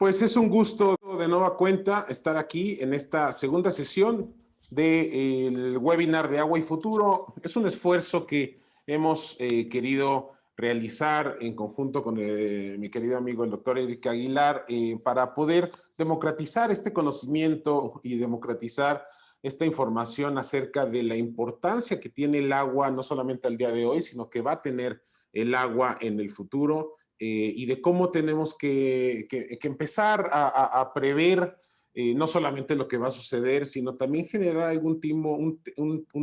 pues es un gusto de nueva cuenta estar aquí en esta segunda sesión del webinar de Agua y Futuro. Es un esfuerzo que hemos querido realizar en conjunto con mi querido amigo el doctor Eric Aguilar para poder democratizar este conocimiento y democratizar esta información acerca de la importancia que tiene el agua, no solamente al día de hoy, sino que va a tener el agua en el futuro. Y de cómo tenemos que empezar a prever no solamente lo que va a suceder, sino también generar un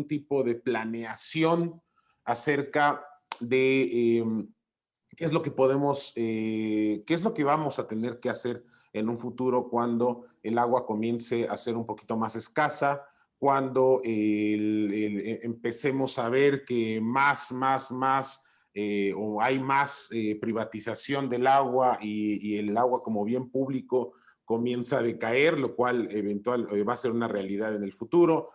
tipo de planeación acerca de qué es lo que qué es lo que vamos a tener que hacer en un futuro cuando el agua comience a ser un poquito más escasa, cuando empecemos a ver que o hay más privatización del agua y el agua como bien público comienza a decaer, lo cual va a ser una realidad en el futuro.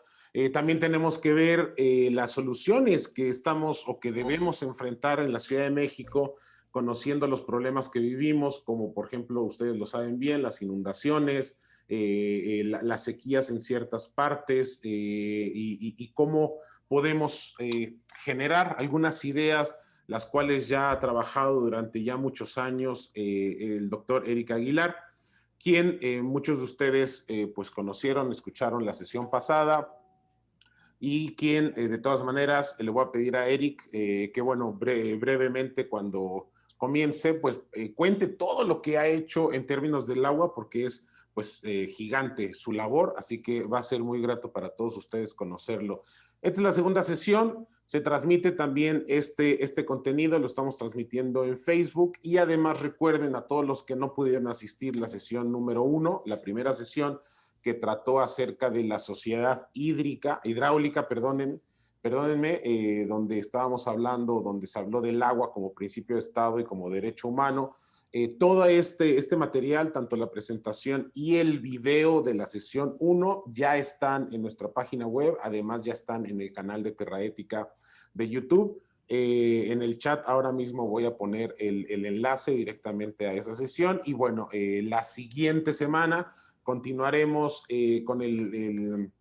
También tenemos que ver las soluciones que estamos o que debemos enfrentar en la Ciudad de México, conociendo los problemas que vivimos, como por ejemplo, ustedes lo saben bien, las inundaciones, las sequías en ciertas partes y cómo podemos generar algunas ideas las cuales ya ha trabajado durante ya muchos años el doctor Eric Aguilar, quien muchos de ustedes pues conocieron, escucharon la sesión pasada y quien de todas maneras le voy a pedir a Eric que bueno, brevemente cuando comience pues cuente todo lo que ha hecho en términos del agua porque es pues gigante su labor, así que va a ser muy grato para todos ustedes conocerlo. Esta es la segunda sesión, se transmite también este contenido, lo estamos transmitiendo en Facebook y además recuerden a todos los que no pudieron asistir la sesión número 1, la primera sesión que trató acerca de la sociedad hidráulica, perdónenme, donde estábamos hablando, donde se habló del agua como principio de Estado y como derecho humano. Todo este material, tanto la presentación y el video de la sesión 1 ya están en nuestra página web, además ya están en el canal de Terraética de YouTube. En el chat ahora mismo voy a poner el enlace directamente a esa sesión y bueno, la siguiente semana continuaremos con el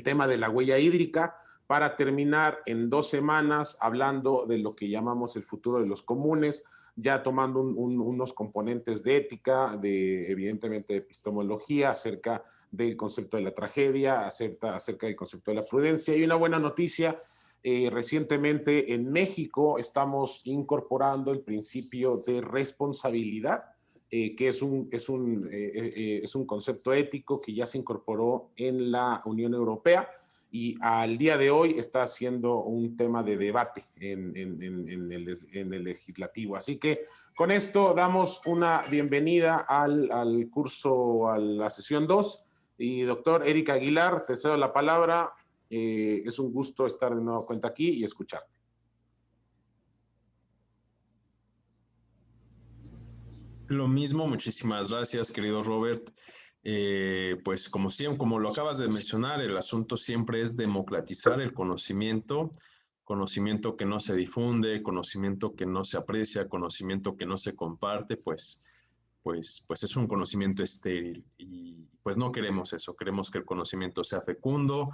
tema de la huella hídrica para terminar en 2 semanas hablando de lo que llamamos el futuro de los comunes, ya tomando unos componentes de ética, evidentemente de epistemología, acerca del concepto de la tragedia, acerca del concepto de la prudencia. Y una buena noticia, recientemente en México estamos incorporando el principio de responsabilidad, que es un concepto ético que ya se incorporó en la Unión Europea y al día de hoy está siendo un tema de debate en el legislativo. Así que con esto damos una bienvenida al curso, a la sesión 2. Y doctor Eric Aguilar, te cedo la palabra. Es un gusto estar de nuevo cuenta aquí y escucharte. Lo mismo, muchísimas gracias, querido Robert. Pues como siempre, como lo acabas de mencionar, el asunto siempre es democratizar el conocimiento, conocimiento que no se difunde, conocimiento que no se aprecia, conocimiento que no se comparte, pues es un conocimiento estéril y pues no queremos eso, queremos que el conocimiento sea fecundo.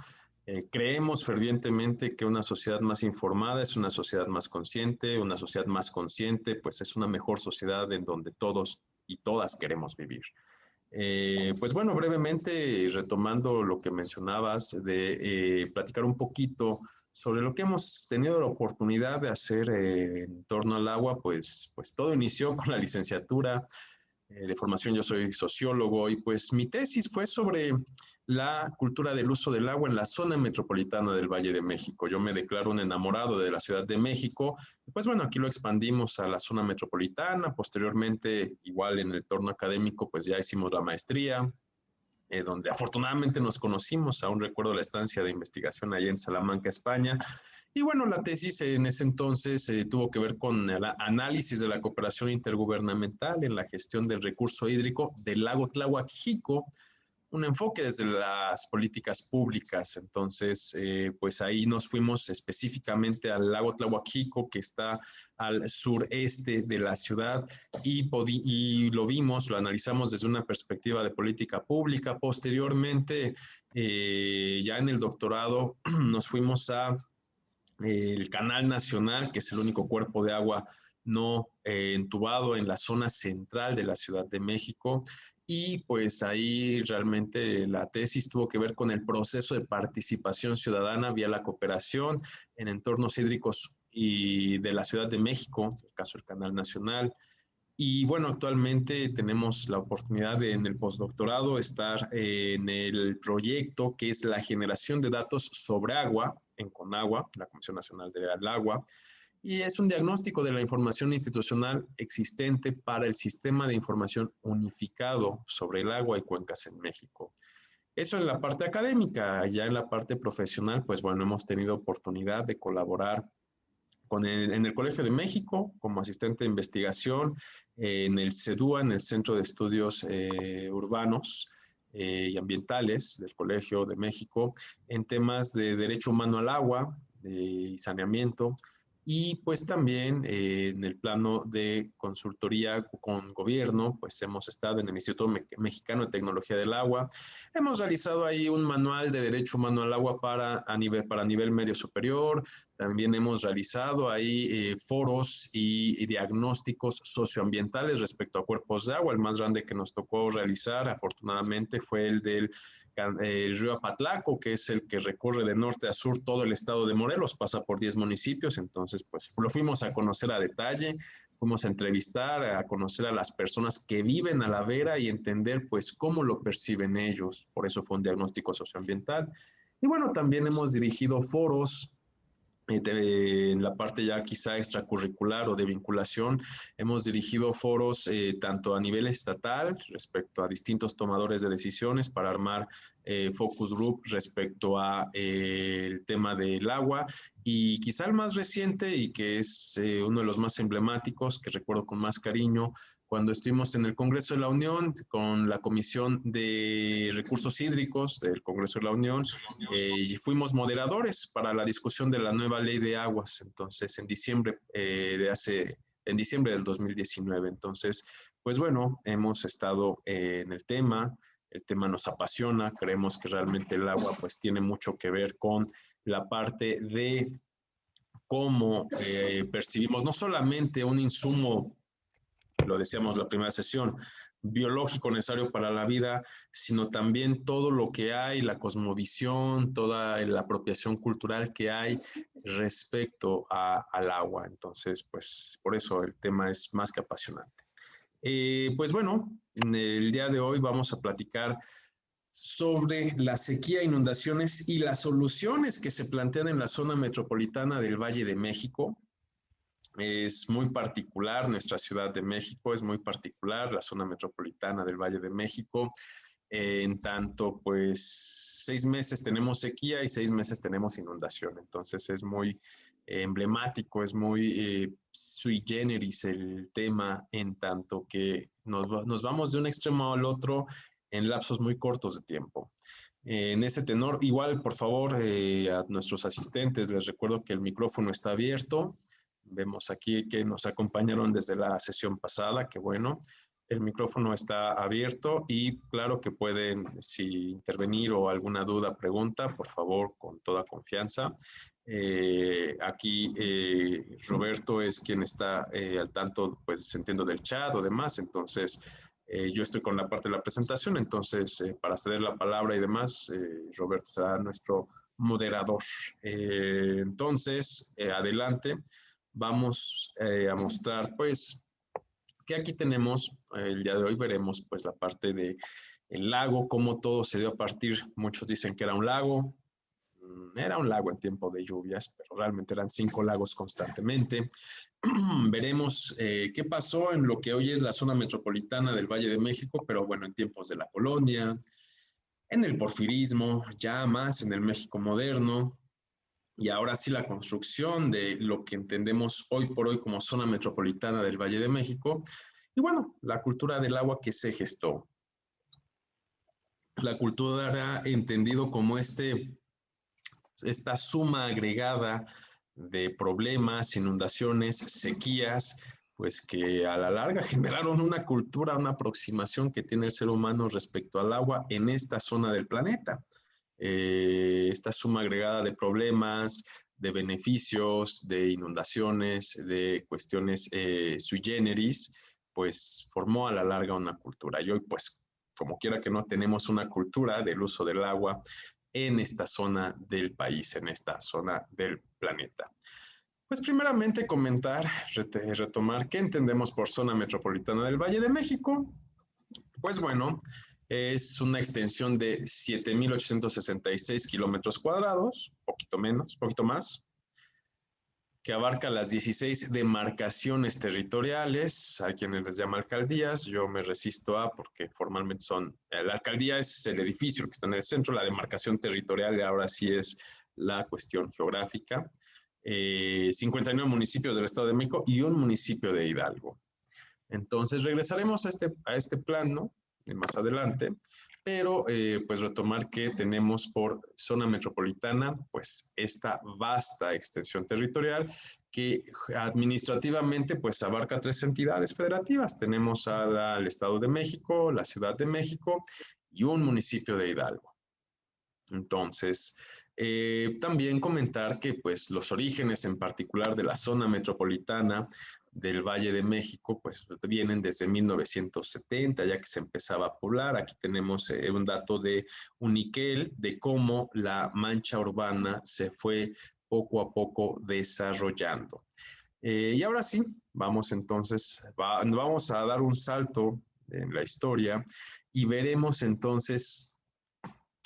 Creemos fervientemente que una sociedad más informada es una sociedad más consciente, una sociedad más consciente, pues es una mejor sociedad en donde todos y todas queremos vivir. Pues bueno, brevemente, retomando lo que mencionabas, de platicar un poquito sobre lo que hemos tenido la oportunidad de hacer en torno al agua, pues todo inició con la licenciatura. De formación yo soy sociólogo y pues mi tesis fue sobre la cultura del uso del agua en la zona metropolitana del Valle de México. Yo me declaro un enamorado de la Ciudad de México. Pues bueno, aquí lo expandimos a la zona metropolitana. Posteriormente, igual en el entorno académico, pues ya hicimos la maestría, donde afortunadamente nos conocimos. Aún recuerdo la estancia de investigación allá en Salamanca, España. Y bueno, la tesis en ese entonces tuvo que ver con el análisis de la cooperación intergubernamental en la gestión del recurso hídrico del lago Tlahuac, un enfoque desde las políticas públicas. Entonces, pues ahí nos fuimos específicamente al lago Tlahuaquico, que está al sureste de la ciudad, y lo vimos, lo analizamos desde una perspectiva de política pública. Posteriormente, ya en el doctorado, nos fuimos a el Canal Nacional, que es el único cuerpo de agua no entubado en la zona central de la Ciudad de México. Y pues ahí realmente la tesis tuvo que ver con el proceso de participación ciudadana vía la cooperación en entornos hídricos y de la Ciudad de México, en el caso del Canal Nacional. Y bueno, actualmente tenemos la oportunidad de, en el postdoctorado, estar en el proyecto que es la generación de datos sobre agua en CONAGUA, la Comisión Nacional del Agua, y es un diagnóstico de la información institucional existente para el sistema de información unificado sobre el agua y cuencas en México. Eso en la parte académica. Ya en la parte profesional, pues bueno, hemos tenido oportunidad de colaborar en el Colegio de México como asistente de investigación, en el CEDUA, en el Centro de Estudios Urbanos y Ambientales del Colegio de México, en temas de derecho humano al agua y saneamiento, y pues también en el plano de consultoría con gobierno, pues hemos estado en el Instituto Mexicano de Tecnología del Agua. Hemos realizado ahí un manual de derecho humano al agua para nivel medio superior. También hemos realizado ahí foros y diagnósticos socioambientales respecto a cuerpos de agua. El más grande que nos tocó realizar, afortunadamente, fue el del río Apatlaco, que es el que recorre de norte a sur todo el estado de Morelos, pasa por 10 municipios. Entonces, pues lo fuimos a conocer a detalle, fuimos a entrevistar, a conocer a las personas que viven a la vera y entender pues cómo lo perciben ellos. Por eso fue un diagnóstico socioambiental. Y bueno, también hemos dirigido foros en la parte ya quizá extracurricular o de vinculación. Hemos dirigido foros tanto a nivel estatal respecto a distintos tomadores de decisiones para armar focus group respecto a el tema del agua, y quizá el más reciente y que es uno de los más emblemáticos, que recuerdo con más cariño, cuando estuvimos en el Congreso de la Unión con la Comisión de Recursos Hídricos del Congreso de la Unión, y fuimos moderadores para la discusión de la nueva ley de aguas. Entonces, en diciembre en diciembre del 2019. Entonces, pues bueno, hemos estado en el tema nos apasiona, creemos que realmente el agua pues tiene mucho que ver con la parte de cómo percibimos no solamente un insumo, lo decíamos la primera sesión, biológico necesario para la vida, sino también todo lo que hay, la cosmovisión, toda la apropiación cultural que hay respecto al agua. Entonces, pues por eso el tema es más que apasionante. Pues bueno, el día de hoy vamos a platicar sobre la sequía, inundaciones y las soluciones que se plantean en la zona metropolitana del Valle de México. Es muy particular nuestra Ciudad de México, es muy particular la zona metropolitana del Valle de México. En tanto, pues 6 meses tenemos sequía y 6 meses tenemos inundación. Entonces es muy emblemático, es muy sui generis el tema, en tanto que nos vamos de un extremo al otro en lapsos muy cortos de tiempo. En ese tenor, igual, por favor, a nuestros asistentes les recuerdo que el micrófono está abierto. Vemos aquí que nos acompañaron desde la sesión pasada, que bueno, el micrófono está abierto y claro que pueden, si intervenir o alguna duda, pregunta, por favor, con toda confianza. Aquí Roberto es quien está al tanto, pues entiendo, del chat o demás, entonces yo estoy con la parte de la presentación, entonces para ceder la palabra y demás, Roberto será nuestro moderador. Entonces, adelante. Vamos a mostrar pues que aquí tenemos, el día de hoy veremos pues la parte de el lago, cómo todo se dio a partir, muchos dicen que era un lago en tiempo de lluvias, pero realmente eran 5 lagos constantemente. Veremos qué pasó en lo que hoy es la zona metropolitana del Valle de México, pero bueno, en tiempos de la colonia, en el porfirismo, ya más en el México moderno, y ahora sí la construcción de lo que entendemos hoy por hoy como zona metropolitana del Valle de México, y bueno, la cultura del agua que se gestó. La cultura era entendido como esta suma agregada de problemas, inundaciones, sequías, pues que a la larga generaron una cultura, una aproximación que tiene el ser humano respecto al agua en esta zona del planeta. Esta suma agregada de problemas, de beneficios, de inundaciones, de cuestiones sui generis, pues formó a la larga una cultura. Y hoy, pues, como quiera que no, tenemos una cultura del uso del agua en esta zona del país, en esta zona del planeta. Pues primeramente comentar, retomar qué entendemos por zona metropolitana del Valle de México. Pues bueno, es una extensión de 7.866 kilómetros cuadrados, poquito menos, poquito más, que abarca las 16 demarcaciones territoriales, hay quienes les llama alcaldías, yo me resisto a porque formalmente son, la alcaldía es el edificio que está en el centro, la demarcación territorial ahora sí es la cuestión geográfica, 59 municipios del Estado de México y un municipio de Hidalgo. Entonces regresaremos a este plano más adelante, pero pues retomar que tenemos por zona metropolitana pues esta vasta extensión territorial que administrativamente pues abarca 3 entidades federativas. Tenemos al Estado de México, la Ciudad de México y un municipio de Hidalgo. Entonces, también comentar que pues los orígenes en particular de la zona metropolitana del Valle de México pues vienen desde 1970, ya que se empezaba a poblar. Aquí tenemos un dato de Uniquel de cómo la mancha urbana se fue poco a poco desarrollando. Y ahora sí, vamos entonces, vamos a dar un salto en la historia y veremos entonces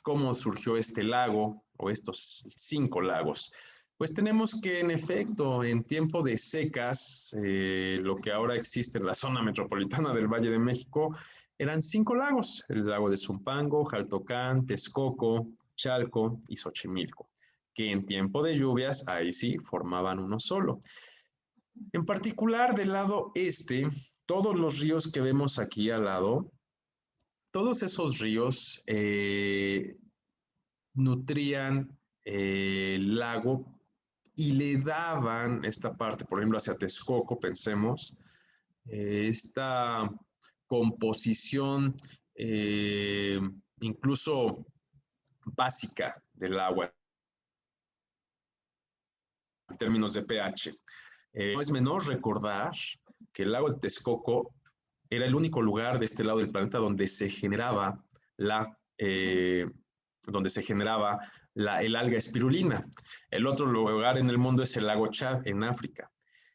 cómo surgió este lago o estos 5 lagos. Pues tenemos que en efecto en tiempo de secas, lo que ahora existe en la zona metropolitana del Valle de México, eran 5 lagos, el lago de Zumpango, Jaltocán, Texcoco, Chalco y Xochimilco, que en tiempo de lluvias ahí sí formaban uno solo. En particular del lado este, todos los ríos que vemos aquí al lado, todos esos ríos nutrían el lago y le daban esta parte, por ejemplo, hacia Texcoco, pensemos, esta composición incluso básica del agua en términos de pH. No es menor recordar que el lago de Texcoco era el único lugar de este lado del planeta donde se generaba el alga espirulina. El otro lugar en el mundo es el lago Chad, en África.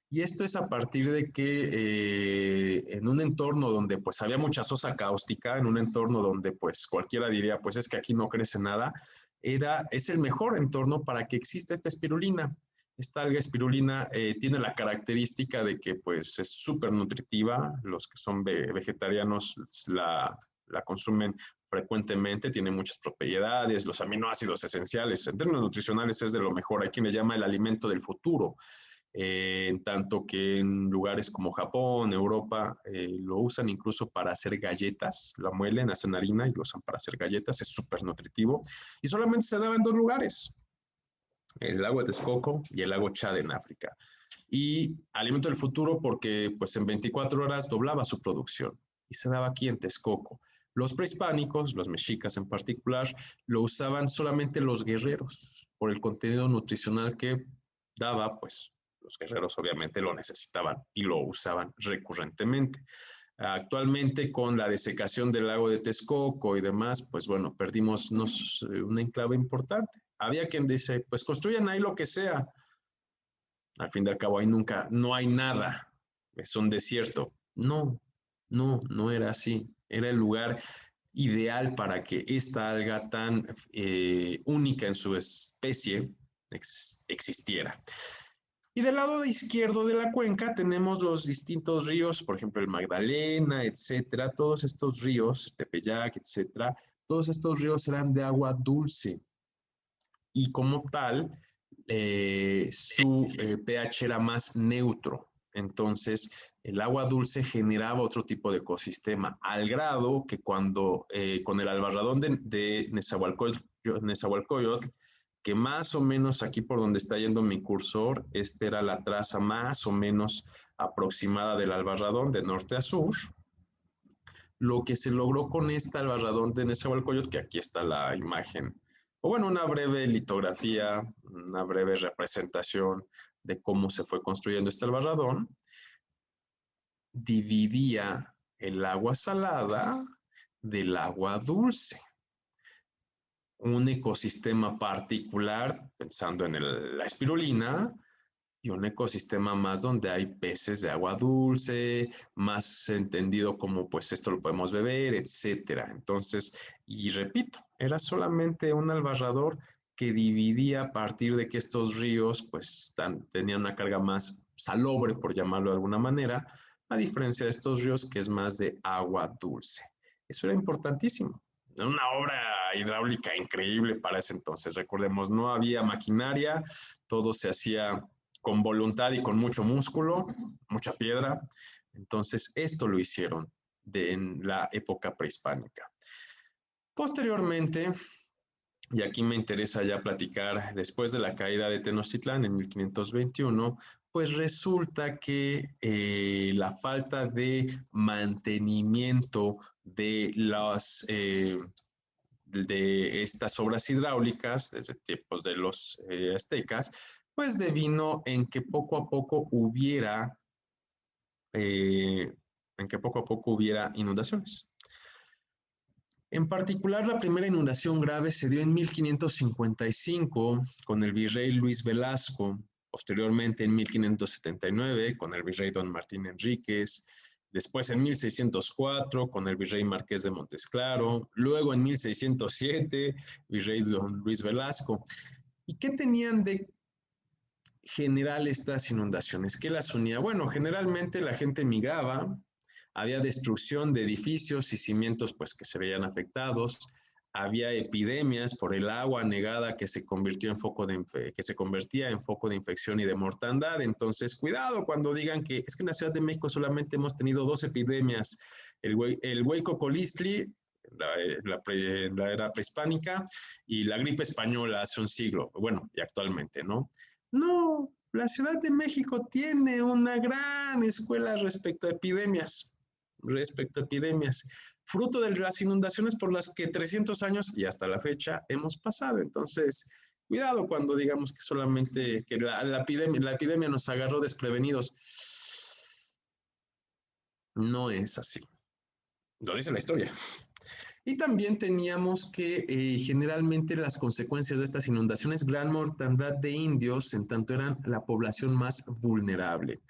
Y esto es a partir de que en un entorno donde pues había mucha sosa cáustica, en un entorno donde pues cualquiera diría pues es que aquí no crece nada, es el mejor entorno para que exista esta espirulina. Esta alga espirulina tiene la característica de que pues es súper nutritiva, los que son vegetarianos la consumen frecuentemente, tiene muchas propiedades, los aminoácidos esenciales, en términos nutricionales es de lo mejor, hay quien le llama el alimento del futuro, en tanto que en lugares como Japón, Europa, lo usan incluso para hacer galletas, la muelen, hacen harina y lo usan para hacer galletas, es súper nutritivo, y solamente se daba en 2 lugares, el lago de Texcoco y el lago Chad en África. Y alimento del futuro porque pues en 24 horas doblaba su producción y se daba aquí en Texcoco. Los prehispánicos, los mexicas en particular, lo usaban solamente los guerreros por el contenido nutricional que daba, pues los guerreros obviamente lo necesitaban y lo usaban recurrentemente. Actualmente con la desecación del lago de Texcoco y demás, pues bueno, perdimos un enclave importante. Había quien dice, pues construyan ahí lo que sea. Al fin y al cabo ahí nunca, no hay nada, es un desierto. No, no era así. Era el lugar ideal para que esta alga tan única en su especie existiera. Y del lado izquierdo de la cuenca tenemos los distintos ríos, por ejemplo el Magdalena, etcétera. Todos estos ríos, Tepeyac, etcétera, todos estos ríos eran de agua dulce y como tal su pH era más neutro. Entonces, el agua dulce generaba otro tipo de ecosistema, al grado que cuando con el albarradón de Nezahualcóyotl, que más o menos aquí por donde está yendo mi cursor, esta era la traza más o menos aproximada del albarradón de norte a sur. Lo que se logró con este albarradón de Nezahualcóyotl, que aquí está la imagen, o bueno, una breve litografía, una breve representación de cómo se fue construyendo este albarradón, dividía el agua salada del agua dulce. Un ecosistema particular, pensando en la espirulina, y un ecosistema más donde hay peces de agua dulce, más entendido como pues esto lo podemos beber, etcétera. Entonces, y repito, era solamente un albarrador que dividía a partir de que estos ríos pues tenían una carga más salobre, por llamarlo de alguna manera, a diferencia de estos ríos que es más de agua dulce. Eso era importantísimo. Una obra hidráulica increíble para ese entonces. Recordemos, no había maquinaria, todo se hacía con voluntad y con mucho músculo, mucha piedra. Entonces, esto lo hicieron en la época prehispánica. Posteriormente, y aquí me interesa ya platicar, después de la caída de Tenochtitlán en 1521, pues resulta que la falta de mantenimiento de de estas obras hidráulicas desde tiempos de los aztecas, pues devino eh, en que poco a poco hubiera inundaciones. En particular, la primera inundación grave se dio en 1555 con el virrey Luis Velasco, posteriormente en 1579 con el virrey Don Martín Enríquez, después en 1604 con el virrey Marqués de Montesclaro, luego en 1607 virrey Don Luis Velasco. ¿Y qué tenían de general estas inundaciones? ¿Qué las unía? Bueno, generalmente la gente migraba, había destrucción de edificios y cimientos pues que se veían afectados, había epidemias por el agua anegada que se convirtió en que se convertía en foco de infección y de mortandad. Entonces, cuidado cuando digan que es que en la Ciudad de México solamente hemos tenido 2 epidemias, el Huaycocolistli, la era prehispánica, y la gripe española hace un siglo, bueno, y actualmente, ¿no? No, la Ciudad de México tiene una gran escuela respecto a epidemias, fruto de las inundaciones por las que 300 años y hasta la fecha hemos pasado. Entonces, cuidado cuando digamos que solamente que la epidemia nos agarró desprevenidos. No es así. Lo dice la historia. Y también teníamos que generalmente las consecuencias de estas inundaciones, gran mortandad de indios, en tanto eran la población más vulnerable.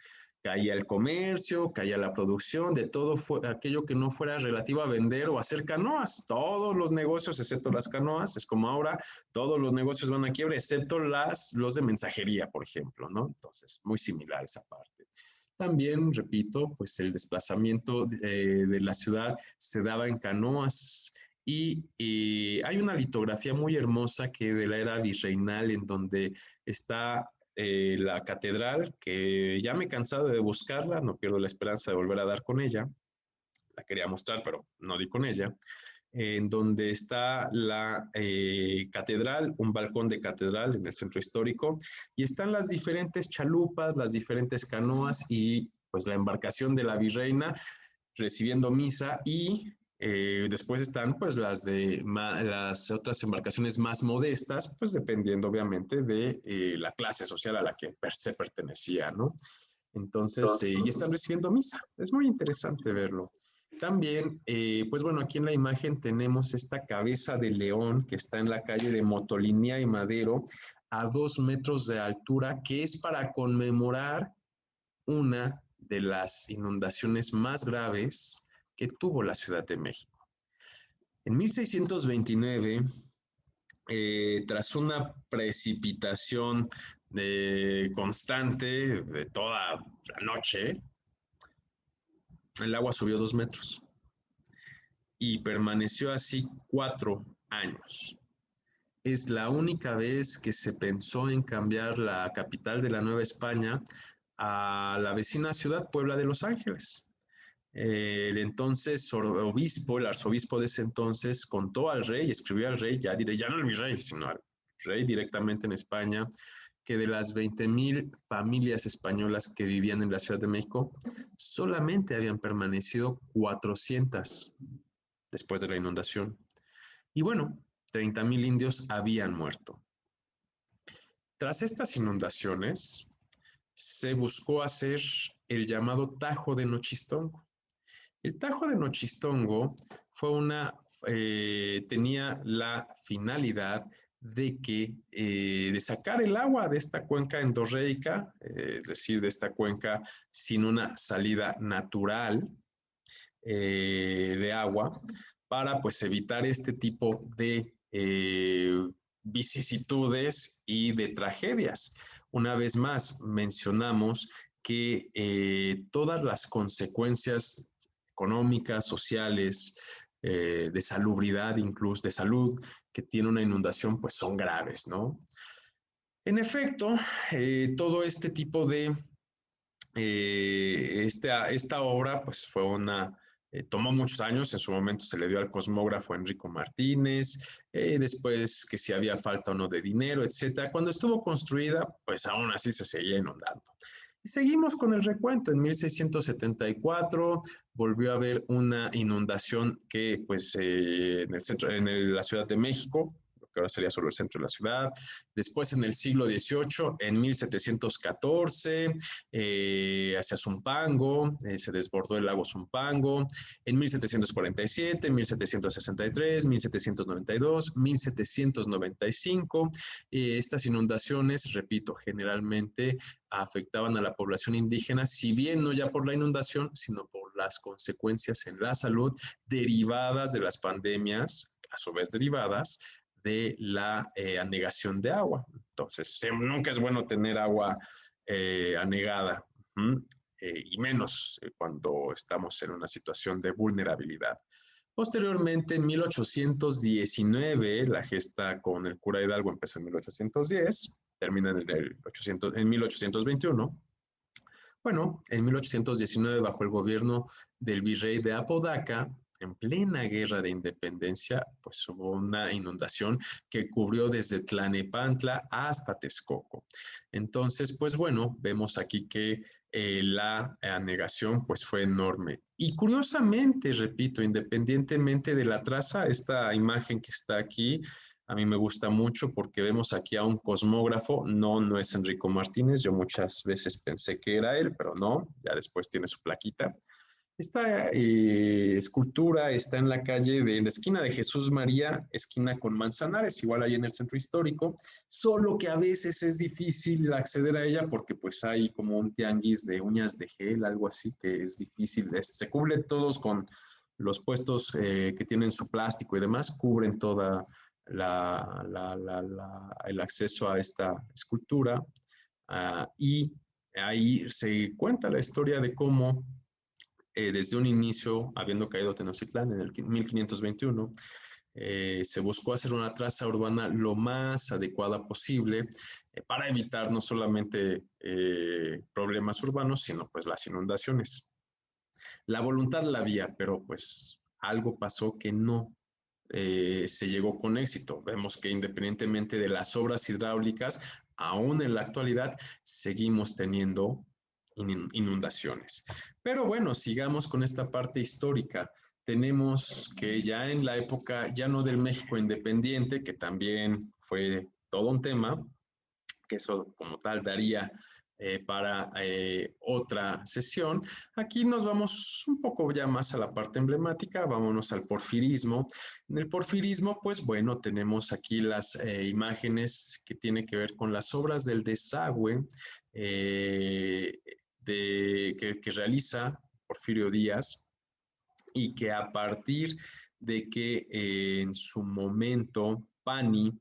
Caía el comercio, caía la producción, de todo aquello que no fuera relativo a vender o hacer canoas. Todos los negocios, excepto las canoas, es como ahora, todos los negocios van a quiebra, excepto los de mensajería, por ejemplo, ¿no? Entonces, muy similar esa parte. También, repito, pues el desplazamiento de la ciudad se daba en canoas y hay una litografía muy hermosa que de la era virreinal en donde está la catedral, que ya me he cansado de buscarla, no pierdo la esperanza de volver a dar con ella, la quería mostrar, pero no di con ella, en donde está la catedral, un balcón de catedral en el centro histórico, y están las diferentes chalupas, las diferentes canoas y pues la embarcación de la virreina recibiendo misa y después están pues las otras embarcaciones más modestas, pues dependiendo obviamente de la clase social a la que se pertenecía, ¿no? Entonces, y están recibiendo misa. Es muy interesante verlo. También, pues bueno, aquí en la imagen tenemos esta cabeza de león que está en la calle de Motolinía y Madero a 2 metros de altura, que es para conmemorar una de las inundaciones más graves que tuvo la Ciudad de México. En 1629, tras una precipitación constante de toda la noche, el agua subió 2 metros y permaneció así 4 años. Es la única vez que se pensó en cambiar la capital de la Nueva España a la vecina ciudad Puebla de Los Ángeles. El entonces obispo, el arzobispo de ese entonces, contó al rey, escribió al rey, ya no al virrey, sino al rey directamente en España, que de las 20,000 familias españolas que vivían en la Ciudad de México, solamente habían permanecido 400 después de la inundación. Y bueno, 30,000 indios habían muerto. Tras estas inundaciones, se buscó hacer el llamado Tajo de Nochistongo. El Tajo de Nochistongo tenía la finalidad de sacar el agua de esta cuenca endorreica, es decir, de esta cuenca sin una salida natural de agua, para pues evitar este tipo de vicisitudes y de tragedias. Una vez más, mencionamos que todas las consecuencias económicas, sociales, de salubridad, incluso de salud, que tiene una inundación, pues son graves, ¿no? En efecto, todo este tipo de, esta obra, pues fue tomó muchos años, en su momento se le dio al cosmógrafo Enrico Martínez, después que si había falta o no de dinero, etcétera. Cuando estuvo construida, pues aún así se seguía inundando. Y seguimos con el recuento. En 1674 volvió a haber una inundación que, pues, la Ciudad de México, lo que ahora sería solo el centro de la ciudad. Después, en el siglo XVIII, en 1714, hacia Zumpango, se desbordó el lago Zumpango. En 1747, 1763, 1792, 1795, estas inundaciones, repito, generalmente afectaban a la población indígena, si bien no ya por la inundación, sino por las consecuencias en la salud derivadas de las pandemias, a su vez derivadas de la anegación de agua. Entonces, nunca es bueno tener agua anegada, y menos cuando estamos en una situación de vulnerabilidad. Posteriormente, en 1819, la gesta con el cura Hidalgo empezó en 1810, termina en 1821. Bueno, en 1819, bajo el gobierno del virrey de Apodaca, en plena guerra de independencia, pues hubo una inundación que cubrió desde Tlanepantla hasta Texcoco. Entonces, pues bueno, vemos aquí que la anegación pues fue enorme. Y curiosamente, repito, independientemente de la traza, esta imagen que está aquí, a mí me gusta mucho porque vemos aquí a un cosmógrafo, no es Enrico Martínez, yo muchas veces pensé que era él, pero no, ya después tiene su plaquita. Esta escultura está en la la esquina de Jesús María, esquina con Manzanares, igual ahí en el centro histórico, solo que a veces es difícil acceder a ella porque pues hay como un tianguis de uñas de gel, algo así, que es difícil, se cubre todos con los puestos que tienen su plástico y demás, cubren toda el acceso a esta escultura, y ahí se cuenta la historia de cómo desde un inicio, habiendo caído Tenochtitlán en el 1521, se buscó hacer una traza urbana lo más adecuada posible para evitar no solamente problemas urbanos, sino pues las inundaciones. La voluntad la había, pero pues algo pasó que no se llegó con éxito. Vemos que independientemente de las obras hidráulicas, aún en la actualidad seguimos teniendo inundaciones. Pero bueno, sigamos con esta parte histórica. Tenemos que ya en la época, ya no del México independiente, que también fue todo un tema, que eso como tal daría para otra sesión. Aquí nos vamos un poco ya más a la parte emblemática, vámonos al porfirismo. En el porfirismo, pues bueno, tenemos aquí las imágenes que tienen que ver con las obras del desagüe que realiza Porfirio Díaz, y que a partir de que en su momento Pani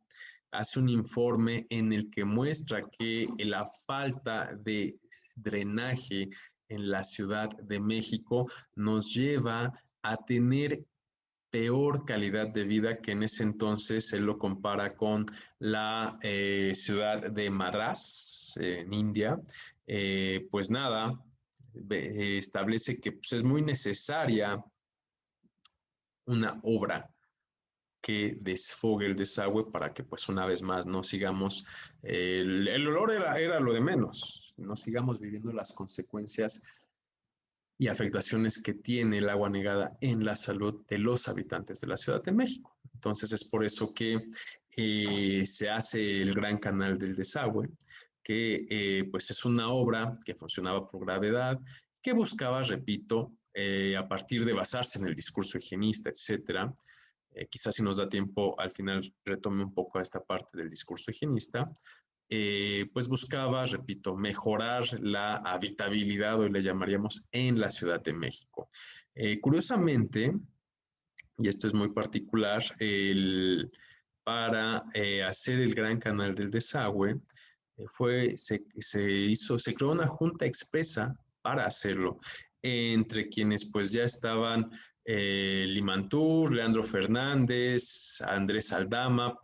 hace un informe en el que muestra que la falta de drenaje en la Ciudad de México nos lleva a tener peor calidad de vida, que en ese entonces él lo compara con la ciudad de Madrás, en India, pues nada, establece que pues, es muy necesaria una obra que desfogue el desagüe para que pues una vez más no sigamos, el olor era lo de menos, no sigamos viviendo las consecuencias y afectaciones que tiene el agua negada en la salud de los habitantes de la Ciudad de México. Entonces es por eso que se hace el Gran Canal del Desagüe, que pues es una obra que funcionaba por gravedad, que buscaba, repito, a partir de basarse en el discurso higienista, etcétera. Quizás si nos da tiempo, al final retome un poco a esta parte del discurso higienista, pues buscaba, repito, mejorar la habitabilidad, hoy le llamaríamos, en la Ciudad de México. Curiosamente, y esto es muy particular, para hacer el Gran Canal del Desagüe, se creó una junta expresa para hacerlo, entre quienes pues ya estaban Limantur, Leandro Fernández, Andrés Aldama,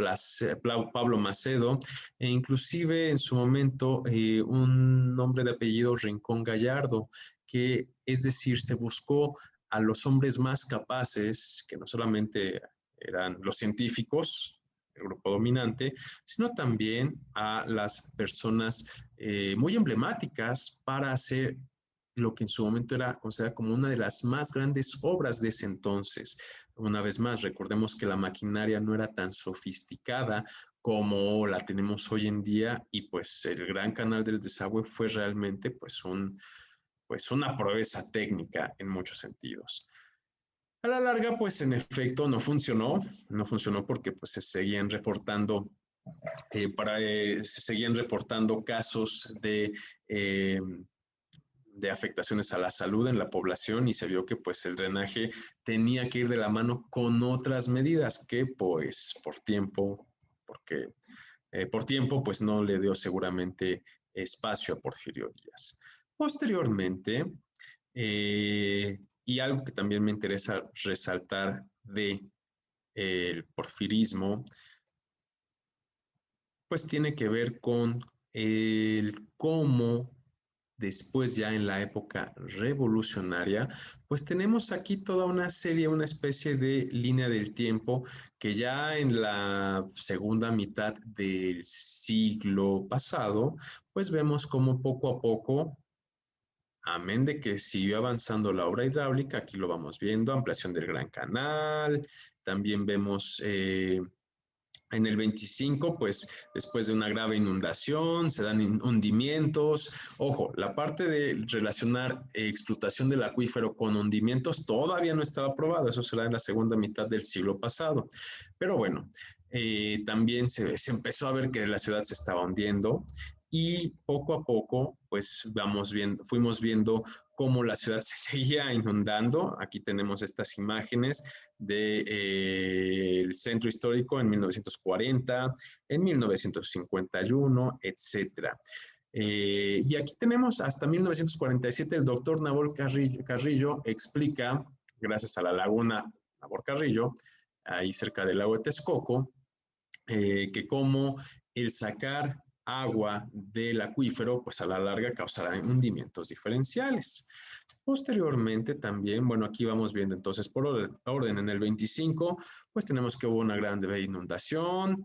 Pablo Macedo, e inclusive en su momento un hombre de apellido Rincón Gallardo, que es decir, se buscó a los hombres más capaces, que no solamente eran los científicos, el grupo dominante, sino también a las personas muy emblemáticas para hacer lo que en su momento era considerada como una de las más grandes obras de ese entonces. Una vez más, recordemos que la maquinaria no era tan sofisticada como la tenemos hoy en día y pues el Gran Canal del Desagüe fue realmente pues una proeza técnica en muchos sentidos. A la larga, pues en efecto no funcionó porque pues se seguían reportando casos de afectaciones a la salud en la población y se vio que pues el drenaje tenía que ir de la mano con otras medidas que pues por tiempo pues no le dio seguramente espacio a Porfirio Díaz. Posteriormente, y algo que también me interesa resaltar de el porfirismo, pues tiene que ver con el cómo después ya en la época revolucionaria, pues tenemos aquí toda una serie, una especie de línea del tiempo que ya en la segunda mitad del siglo pasado, pues vemos cómo poco a poco, amén de que siguió avanzando la obra hidráulica, aquí lo vamos viendo, ampliación del Gran Canal, también vemos en el 25, pues después de una grave inundación, se dan hundimientos. Ojo, la parte de relacionar explotación del acuífero con hundimientos todavía no estaba aprobada, eso será en la segunda mitad del siglo pasado. Pero bueno, también se empezó a ver que la ciudad se estaba hundiendo y poco a poco, pues fuimos viendo cómo la ciudad se seguía inundando. Aquí tenemos estas imágenes del centro histórico en 1940, en 1951, etcétera. Y aquí tenemos hasta 1947 el doctor Nabor Carrillo explica, gracias a la laguna Nabor Carrillo, ahí cerca del lago de Texcoco, que como el sacar agua del acuífero, pues a la larga causará hundimientos diferenciales. Posteriormente también, bueno, aquí vamos viendo entonces por orden en el 25, pues tenemos que hubo una gran inundación.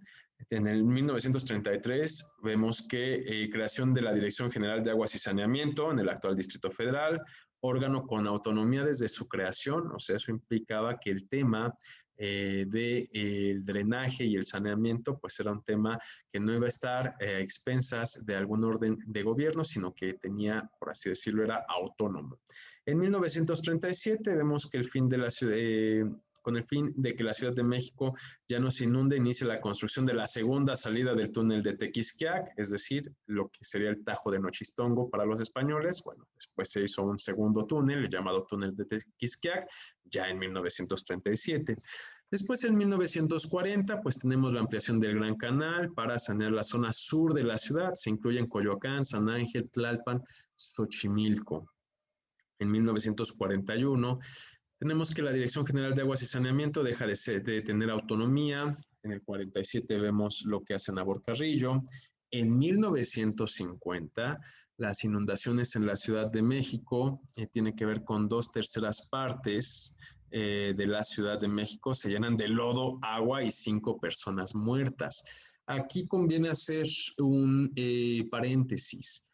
En el 1933 vemos que creación de la Dirección General de Aguas y Saneamiento en el actual Distrito Federal, órgano con autonomía desde su creación, o sea, eso implicaba que el tema del drenaje y el saneamiento, pues era un tema que no iba a estar a expensas de algún orden de gobierno, sino que tenía, por así decirlo, era autónomo. En 1937 vemos que con el fin de que la Ciudad de México ya no se inunde, inicia la construcción de la segunda salida del túnel de Tequisquiac, es decir, lo que sería el Tajo de Nochistongo para los españoles. Bueno, después se hizo un segundo túnel, llamado túnel de Tequisquiac, ya en 1937. Después, en 1940, pues tenemos la ampliación del Gran Canal para sanear la zona sur de la ciudad. Se incluyen Coyoacán, San Ángel, Tlalpan, Xochimilco. En 1941, tenemos que la Dirección General de Aguas y Saneamiento deja de tener autonomía. En el 47 vemos lo que hace Nabor Carrillo. En 1950 Las inundaciones en la Ciudad de México tienen que ver con 2/3 partes de la Ciudad de México se llenan de lodo, agua y 5 personas muertas. Aquí conviene hacer un paréntesis.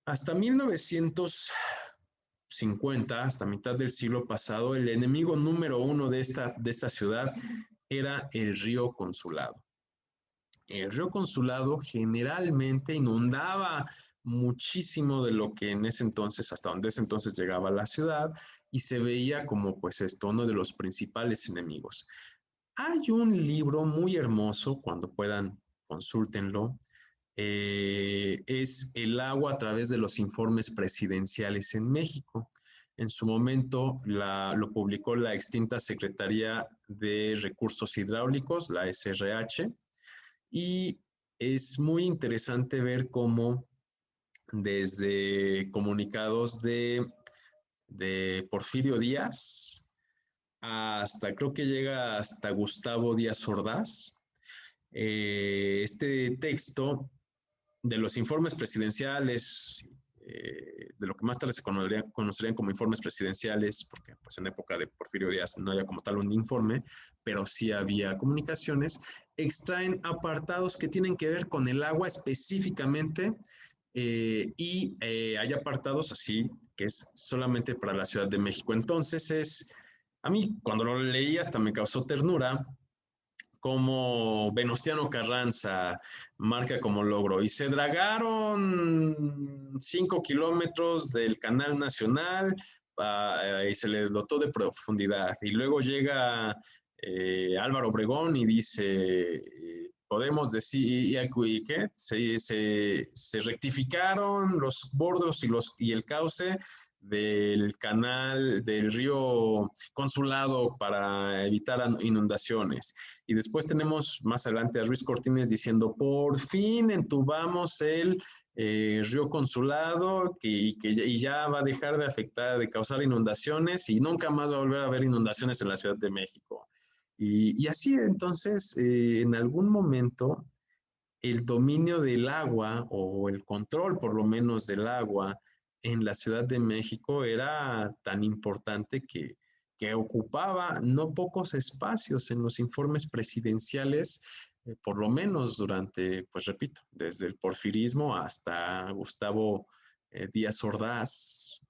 Hasta 1950, hasta mitad del siglo pasado, el enemigo número uno de esta ciudad era el río Consulado. El río Consulado generalmente inundaba muchísimo de lo que en ese entonces, hasta donde ese entonces llegaba a la ciudad, y se veía como pues esto, uno de los principales enemigos. Hay un libro muy hermoso, cuando puedan, consúltenlo, es El agua a través de los informes presidenciales en México. En su momento lo publicó la extinta Secretaría de Recursos Hidráulicos, la SRH, y es muy interesante ver cómo desde comunicados de Porfirio Díaz hasta, creo que llega hasta Gustavo Díaz Ordaz, este texto de los informes presidenciales, de lo que más tarde se conocerían como informes presidenciales, porque pues en época de Porfirio Díaz no había como tal un informe, pero sí había comunicaciones, extraen apartados que tienen que ver con el agua específicamente, y hay apartados así que es solamente para la Ciudad de México. Entonces a mí cuando lo leí hasta me causó ternura como Venustiano Carranza marca como logro. Y se dragaron 5 kilómetros del canal nacional y se le dotó de profundidad. Y luego llega Álvaro Obregón y dice, podemos decir, ¿y qué? Se rectificaron los bordos y el cauce del canal del río Consulado para evitar inundaciones. Y después tenemos más adelante a Ruiz Cortines diciendo, por fin entubamos el río Consulado y ya va a dejar de afectar, de causar inundaciones y nunca más va a volver a haber inundaciones en la Ciudad de México. Y así entonces, en algún momento, el dominio del agua o el control por lo menos del agua en la Ciudad de México era tan importante que ocupaba no pocos espacios en los informes presidenciales, por lo menos durante, pues repito, desde el porfirismo hasta Gustavo Díaz Ordaz.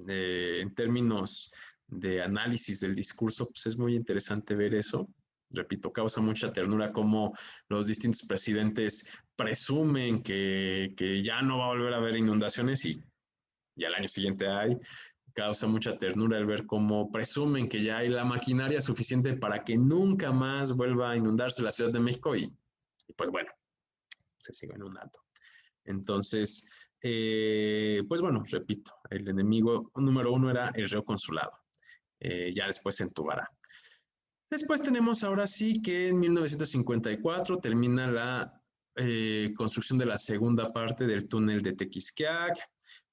En términos de análisis del discurso, pues es muy interesante ver eso. Repito, causa mucha ternura cómo los distintos presidentes presumen que ya no va a volver a haber inundaciones y al año siguiente hay. Causa mucha ternura el ver cómo presumen que ya hay la maquinaria suficiente para que nunca más vuelva a inundarse la Ciudad de México y pues bueno, se sigue inundando. Entonces, pues bueno, repito, el enemigo número uno era el río Consulado. Ya después se entubará. Después tenemos ahora sí que en 1954 termina la construcción de la segunda parte del túnel de Tequisquiac.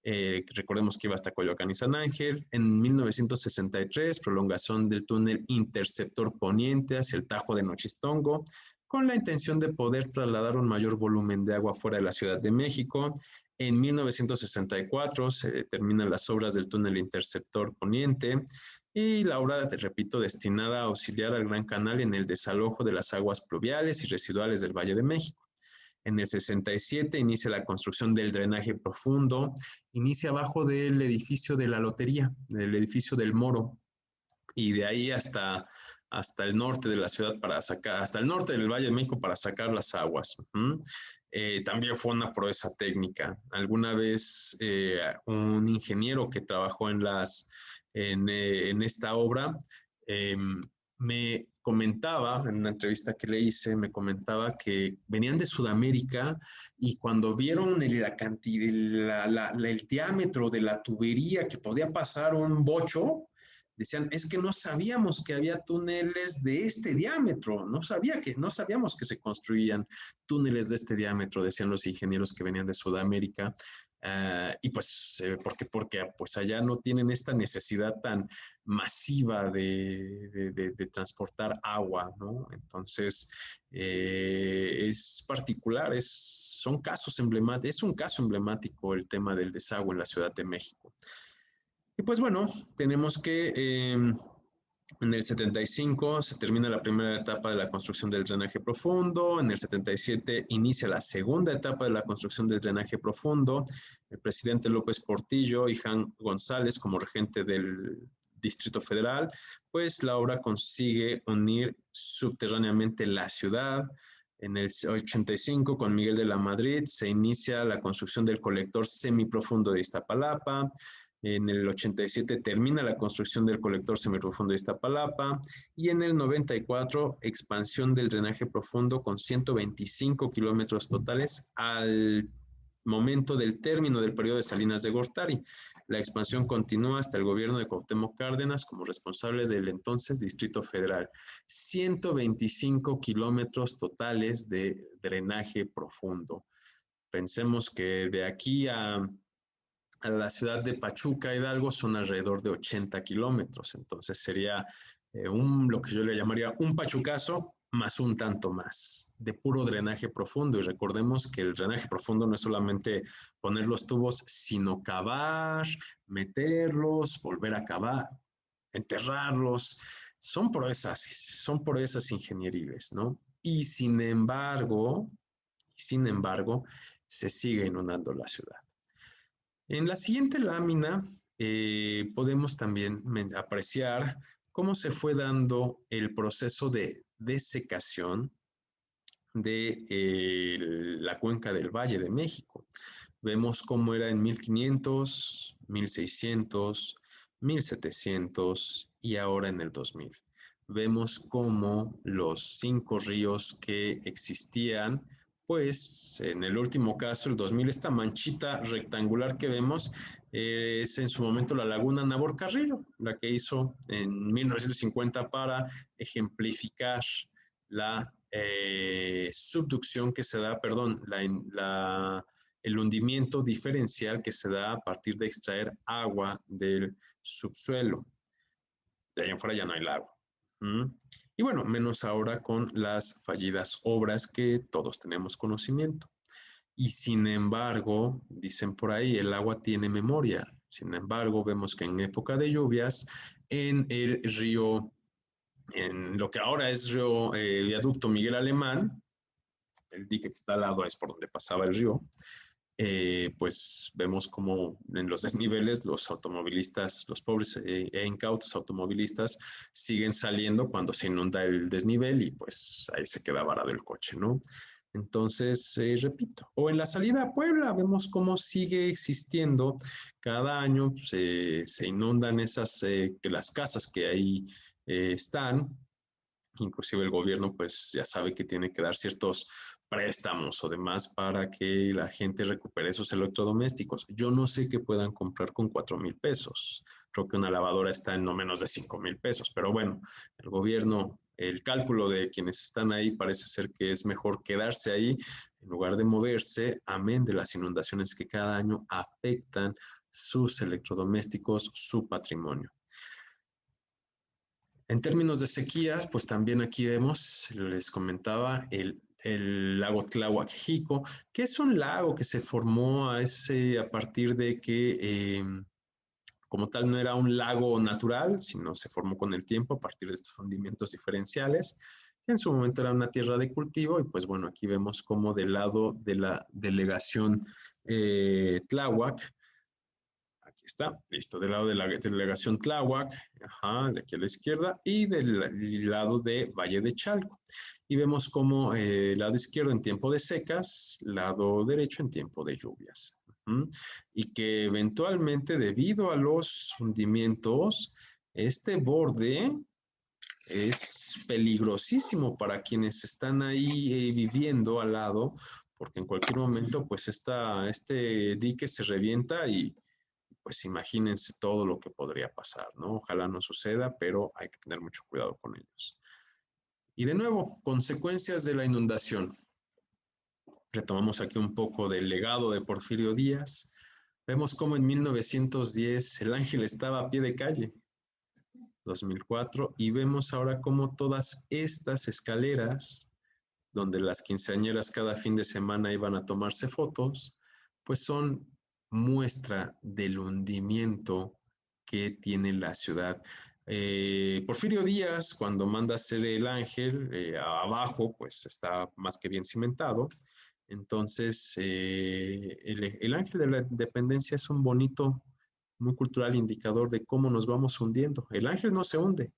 Recordemos que iba hasta Coyoacán y San Ángel. En 1963, prolongación del túnel Interceptor Poniente hacia el Tajo de Nochistongo, con la intención de poder trasladar un mayor volumen de agua fuera de la Ciudad de México. En 1964 se terminan las obras del túnel Interceptor Poniente y la obra, te repito, destinada a auxiliar al Gran Canal en el desalojo de las aguas pluviales y residuales del Valle de México. En el 67 inicia la construcción del drenaje profundo, inicia abajo del edificio de la lotería, del edificio del Moro, y de ahí hasta el norte de la ciudad para sacar, hasta el norte del Valle de México para sacar las aguas. También fue una proeza técnica. Alguna vez un ingeniero que trabajó en esta obra me comentaba, en una entrevista que le hice, me comentaba que venían de Sudamérica y cuando vieron el diámetro de la tubería que podía pasar un bocho, decían, es que no sabíamos que había túneles de este diámetro, no sabíamos que se construían túneles de este diámetro, decían los ingenieros que venían de Sudamérica. Y pues, porque pues allá no tienen esta necesidad tan masiva de transportar agua, ¿no? Entonces, es particular, son casos emblemáticos, es un caso emblemático el tema del desagüe en la Ciudad de México. Y pues bueno, tenemos que en el 75 se termina la primera etapa de la construcción del drenaje profundo. En el 77 inicia la segunda etapa de la construcción del drenaje profundo. El presidente López Portillo y Jan González, como regente del Distrito Federal, pues la obra consigue unir subterráneamente la ciudad. En el 85, con Miguel de la Madrid, se inicia la construcción del colector semiprofundo de Iztapalapa. En el 87 termina la construcción del colector semiprofundo de Iztapalapa y en el 94 expansión del drenaje profundo con 125 kilómetros totales al momento del término del periodo de Salinas de Gortari. La expansión continúa hasta el gobierno de Cuauhtémoc Cárdenas como responsable del entonces Distrito Federal. 125 kilómetros totales de drenaje profundo. Pensemos que de aquí a la ciudad de Pachuca, Hidalgo, son alrededor de 80 kilómetros. Entonces sería lo que yo le llamaría un pachucazo más un tanto más de puro drenaje profundo. Y recordemos que el drenaje profundo no es solamente poner los tubos, sino cavar, meterlos, volver a cavar, enterrarlos. Son proezas ingenieriles, ¿no? Sin embargo, se sigue inundando la ciudad. En la siguiente lámina podemos también apreciar cómo se fue dando el proceso de desecación de la cuenca del Valle de México. Vemos cómo era en 1500, 1600, 1700 y ahora en el 2000. Vemos cómo los 5 ríos que existían, pues en el último caso, el 2000, esta manchita rectangular que vemos es en su momento la laguna Nabor Carrillo, la que hizo en 1950 para ejemplificar la subducción que se da, perdón, el hundimiento diferencial que se da a partir de extraer agua del subsuelo. De ahí en fuera ya no hay lago. Y bueno, menos ahora con las fallidas obras que todos tenemos conocimiento. Y sin embargo, dicen por ahí, el agua tiene memoria. Sin embargo, vemos que en época de lluvias, en el río, en lo que ahora es río Viaducto Miguel Alemán, el dique que está al lado es por donde pasaba el río, pues vemos como en los desniveles los automovilistas, los pobres e incautos automovilistas siguen saliendo cuando se inunda el desnivel y pues ahí se queda varado el coche, ¿no? Entonces, repito, o en la salida a Puebla vemos cómo sigue existiendo, cada año se inundan las casas que ahí están, inclusive el gobierno pues ya sabe que tiene que dar ciertos préstamos o demás para que la gente recupere esos electrodomésticos. Yo no sé qué puedan comprar con 4,000 pesos. Creo que una lavadora está en no menos de 5,000 pesos, pero bueno, el gobierno, el cálculo de quienes están ahí parece ser que es mejor quedarse ahí en lugar de moverse, amén de las inundaciones que cada año afectan sus electrodomésticos, su patrimonio. En términos de sequías, pues también aquí vemos, les comentaba, el lago Tláhuac-Xico, que es un lago que se formó a partir de que como tal no era un lago natural, sino se formó con el tiempo a partir de estos hundimientos diferenciales, que en su momento era una tierra de cultivo, y pues bueno, aquí vemos como del lado de la delegación Tláhuac, aquí está, listo, del lado de la delegación Tláhuac, ajá, de aquí a la izquierda, y del lado de Valle de Chalco. Y vemos como lado izquierdo en tiempo de secas, lado derecho en tiempo de lluvias. Y que eventualmente, debido a los hundimientos, este borde es peligrosísimo para quienes están ahí viviendo al lado, porque en cualquier momento, pues este dique se revienta y pues imagínense todo lo que podría pasar, ¿no? Ojalá no suceda, pero hay que tener mucho cuidado con ellos. Y de nuevo, consecuencias de la inundación. Retomamos aquí un poco del legado de Porfirio Díaz. Vemos cómo en 1910 el ángel estaba a pie de calle, 2004, y vemos ahora cómo todas estas escaleras, donde las quinceañeras cada fin de semana iban a tomarse fotos, pues son muestra del hundimiento que tiene la ciudad. Porfirio Díaz, cuando manda hacer el ángel, abajo, pues está más que bien cimentado. Entonces, el ángel de la independencia es un bonito, muy cultural indicador de cómo nos vamos hundiendo. El ángel no se hunde,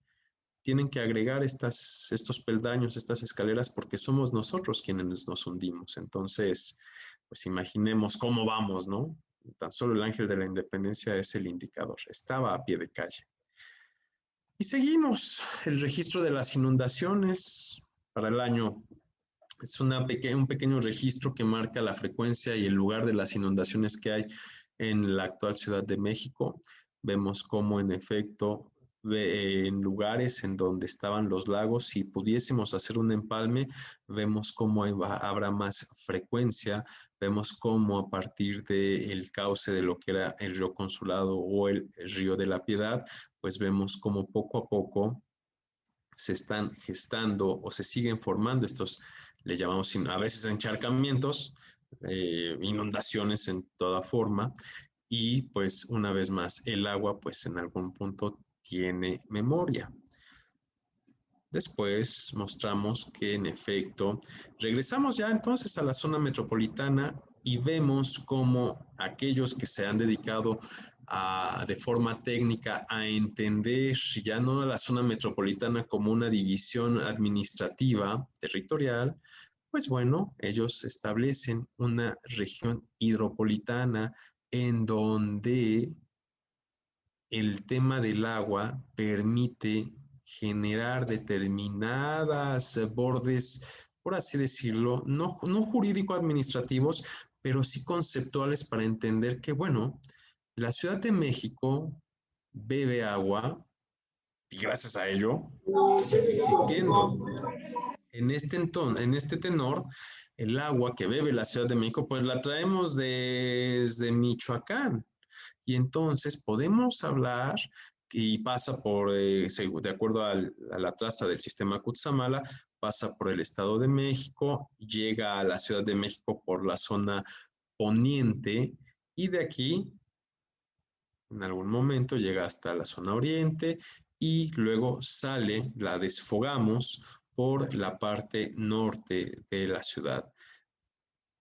tienen que agregar estos peldaños, estas escaleras, porque somos nosotros quienes nos hundimos. Entonces, pues imaginemos cómo vamos, ¿no? Tan solo el ángel de la independencia es el indicador. Estaba a pie de calle. Y seguimos el registro de las inundaciones para el año. Es un pequeño registro que marca la frecuencia y el lugar de las inundaciones que hay en la actual Ciudad de México. Vemos cómo en efecto en lugares en donde estaban los lagos, si pudiésemos hacer un empalme, vemos cómo habrá más frecuencia, vemos cómo a partir del cauce de lo que era el río Consulado o el río de la Piedad, pues vemos cómo poco a poco se están gestando o se siguen formando estos, le llamamos a veces encharcamientos, inundaciones en toda forma, y pues una vez más el agua pues en algún punto tiene memoria. Después mostramos que en efecto regresamos ya entonces a la zona metropolitana y vemos cómo aquellos que se han dedicado de forma técnica a entender ya no a la zona metropolitana como una división administrativa territorial, pues bueno, ellos establecen una región hidropolitana en donde el tema del agua permite generar determinadas bordes, por así decirlo, no jurídico-administrativos, pero sí conceptuales para entender que, bueno, la Ciudad de México bebe agua y gracias a ello sigue existiendo. En este tenor, el agua que bebe la Ciudad de México, pues la traemos desde Michoacán. Y entonces podemos hablar y pasa por, de acuerdo a la traza del sistema Cutzamala, pasa por el Estado de México, llega a la Ciudad de México por la zona poniente y de aquí en algún momento llega hasta la zona oriente y luego sale, la desfogamos por la parte norte de la ciudad.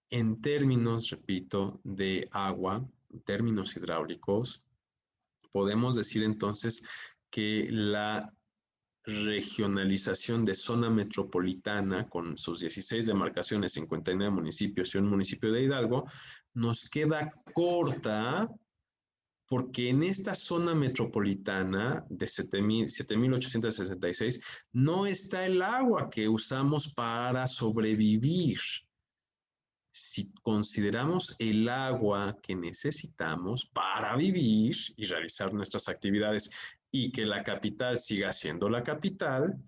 En términos, repito, de agua, en términos hidráulicos, podemos decir entonces que la regionalización de zona metropolitana con sus 16 demarcaciones, 59 municipios y un municipio de Hidalgo, nos queda corta porque en esta zona metropolitana de 7.866 no está el agua que usamos para sobrevivir. Si consideramos el agua que necesitamos para vivir y realizar nuestras actividades y que la capital siga siendo la capital,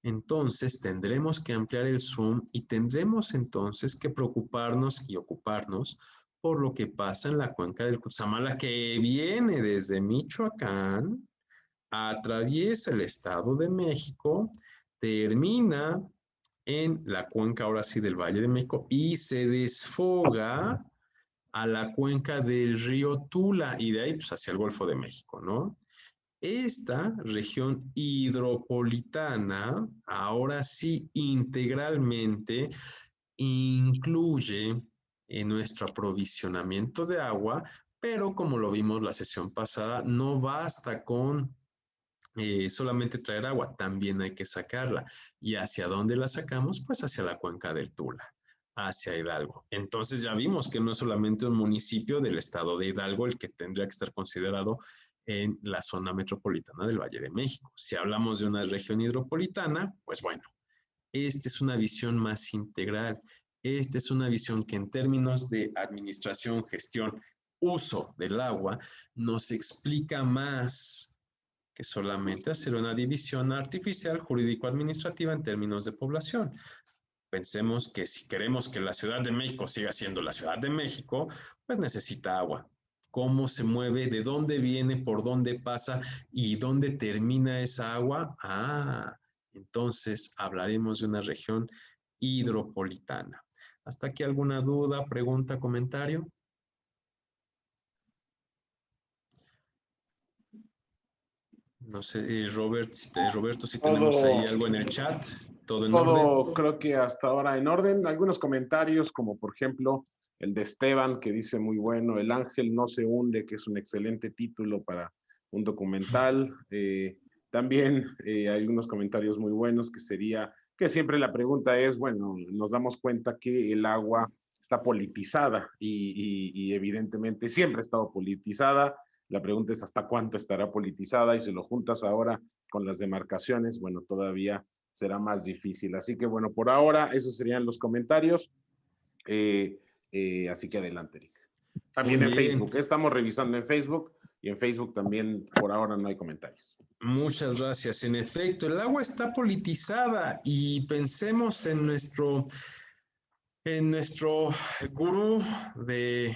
entonces tendremos que ampliar el zoom y tendremos entonces que preocuparnos y ocuparnos por lo que pasa en la cuenca del Cutzamala, que viene desde Michoacán, atraviesa el Estado de México, termina en la cuenca ahora sí del Valle de México y se desfoga a la cuenca del río Tula y de ahí pues hacia el Golfo de México, ¿no? Esta región hidropolitana ahora sí integralmente incluye en nuestro aprovisionamiento de agua, pero como lo vimos la sesión pasada, no basta con solamente traer agua, también hay que sacarla. ¿Y hacia dónde la sacamos? Pues hacia la cuenca del Tula, hacia Hidalgo. Entonces ya vimos que no es solamente un municipio del estado de Hidalgo el que tendría que estar considerado en la zona metropolitana del Valle de México. Si hablamos de una región hidropolitana, pues bueno, esta es una visión más integral. Esta es una visión que en términos de administración, gestión, uso del agua, nos explica más que solamente hacer una división artificial jurídico-administrativa en términos de población. Pensemos que si queremos que la Ciudad de México siga siendo la Ciudad de México, pues necesita agua. cómo se mueve, de dónde viene, por dónde pasa y dónde termina esa agua. Entonces hablaremos de una región hidropolitana. ¿Hasta aquí alguna duda, pregunta, comentario? No sé, Roberto, si tenemos ahí algo en el chat, todo en orden. Todo creo que hasta ahora en orden. Algunos comentarios, como por ejemplo el de Esteban, que dice muy bueno, El Ángel no se hunde, que es un excelente título para un documental. También hay algunos comentarios muy buenos, que sería que siempre la pregunta es, bueno, nos damos cuenta que el agua está politizada y evidentemente siempre ha estado politizada. La pregunta es hasta cuánto estará politizada, y si lo juntas ahora con las demarcaciones, bueno, todavía será más difícil. Así que bueno, por ahora esos serían los comentarios. Así que adelante, Eric. También Muy en bien. Facebook, estamos revisando en Facebook, y en Facebook también por ahora no hay comentarios. Muchas gracias. En efecto, el agua está politizada y pensemos en nuestro gurú del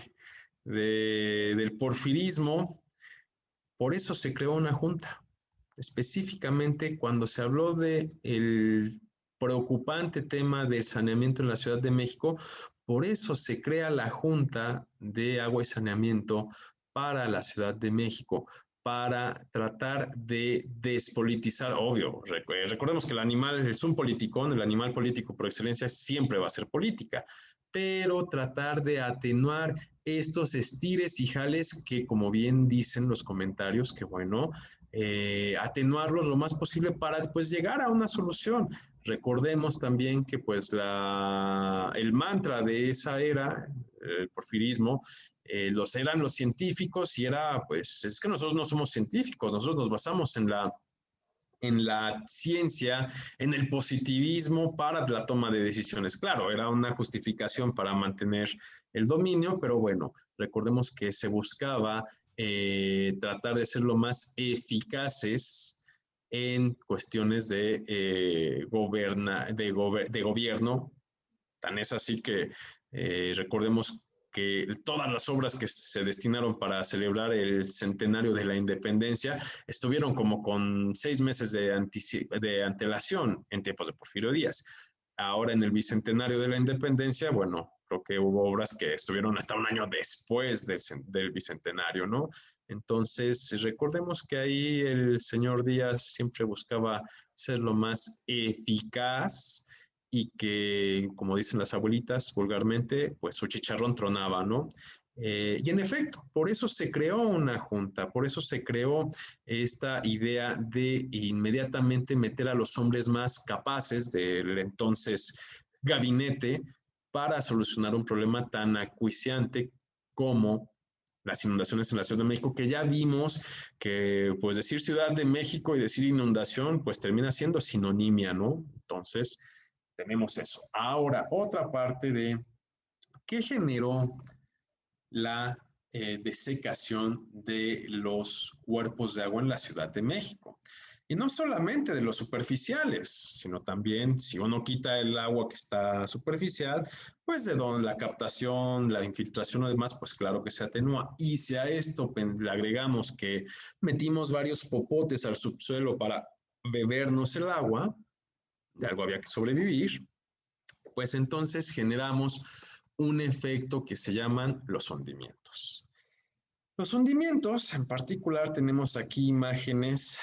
porfirismo. Por eso se creó una junta. Específicamente cuando se habló del preocupante tema del saneamiento en la Ciudad de México, por eso se crea la Junta de Agua y Saneamiento para la Ciudad de México, para tratar de despolitizar, obvio, recordemos que el animal es un politicón, el animal político por excelencia siempre va a ser política, pero tratar de atenuar estos estires y jales que, como bien dicen los comentarios, que bueno, atenuarlos lo más posible para pues llegar a una solución. Recordemos también que pues el mantra de esa era, el porfirismo, eran los científicos y era pues, es que nosotros no somos científicos, nosotros nos basamos en la ciencia, en el positivismo para la toma de decisiones. Claro, era una justificación para mantener el dominio, pero bueno, recordemos que se buscaba tratar de ser lo más eficaces en cuestiones de gobierno. Tan es así que recordemos que todas las obras que se destinaron para celebrar el centenario de la independencia estuvieron como con 6 meses de antelación en tiempos de Porfirio Díaz. Ahora en el bicentenario de la independencia, bueno, creo que hubo obras que estuvieron hasta un año después del bicentenario, ¿no? Entonces, recordemos que ahí el señor Díaz siempre buscaba ser lo más eficaz y que, como dicen las abuelitas vulgarmente, pues su chicharrón tronaba, ¿no? Y en efecto, por eso se creó una junta, por eso se creó esta idea de inmediatamente meter a los hombres más capaces del entonces gabinete para solucionar un problema tan acuciante como las inundaciones en la Ciudad de México, que ya vimos que pues decir Ciudad de México y decir inundación pues termina siendo sinonimia, ¿no? Entonces, tenemos eso. Ahora, otra parte de qué generó la desecación de los cuerpos de agua en la Ciudad de México. Y no solamente de los superficiales, sino también si uno quita el agua que está superficial, pues de donde la captación, la infiltración o demás, pues claro que se atenúa. Y si a esto le agregamos que metimos varios popotes al subsuelo para bebernos el agua, de algo había que sobrevivir, pues entonces generamos un efecto que se llaman los hundimientos. Los hundimientos, en particular, tenemos aquí imágenes,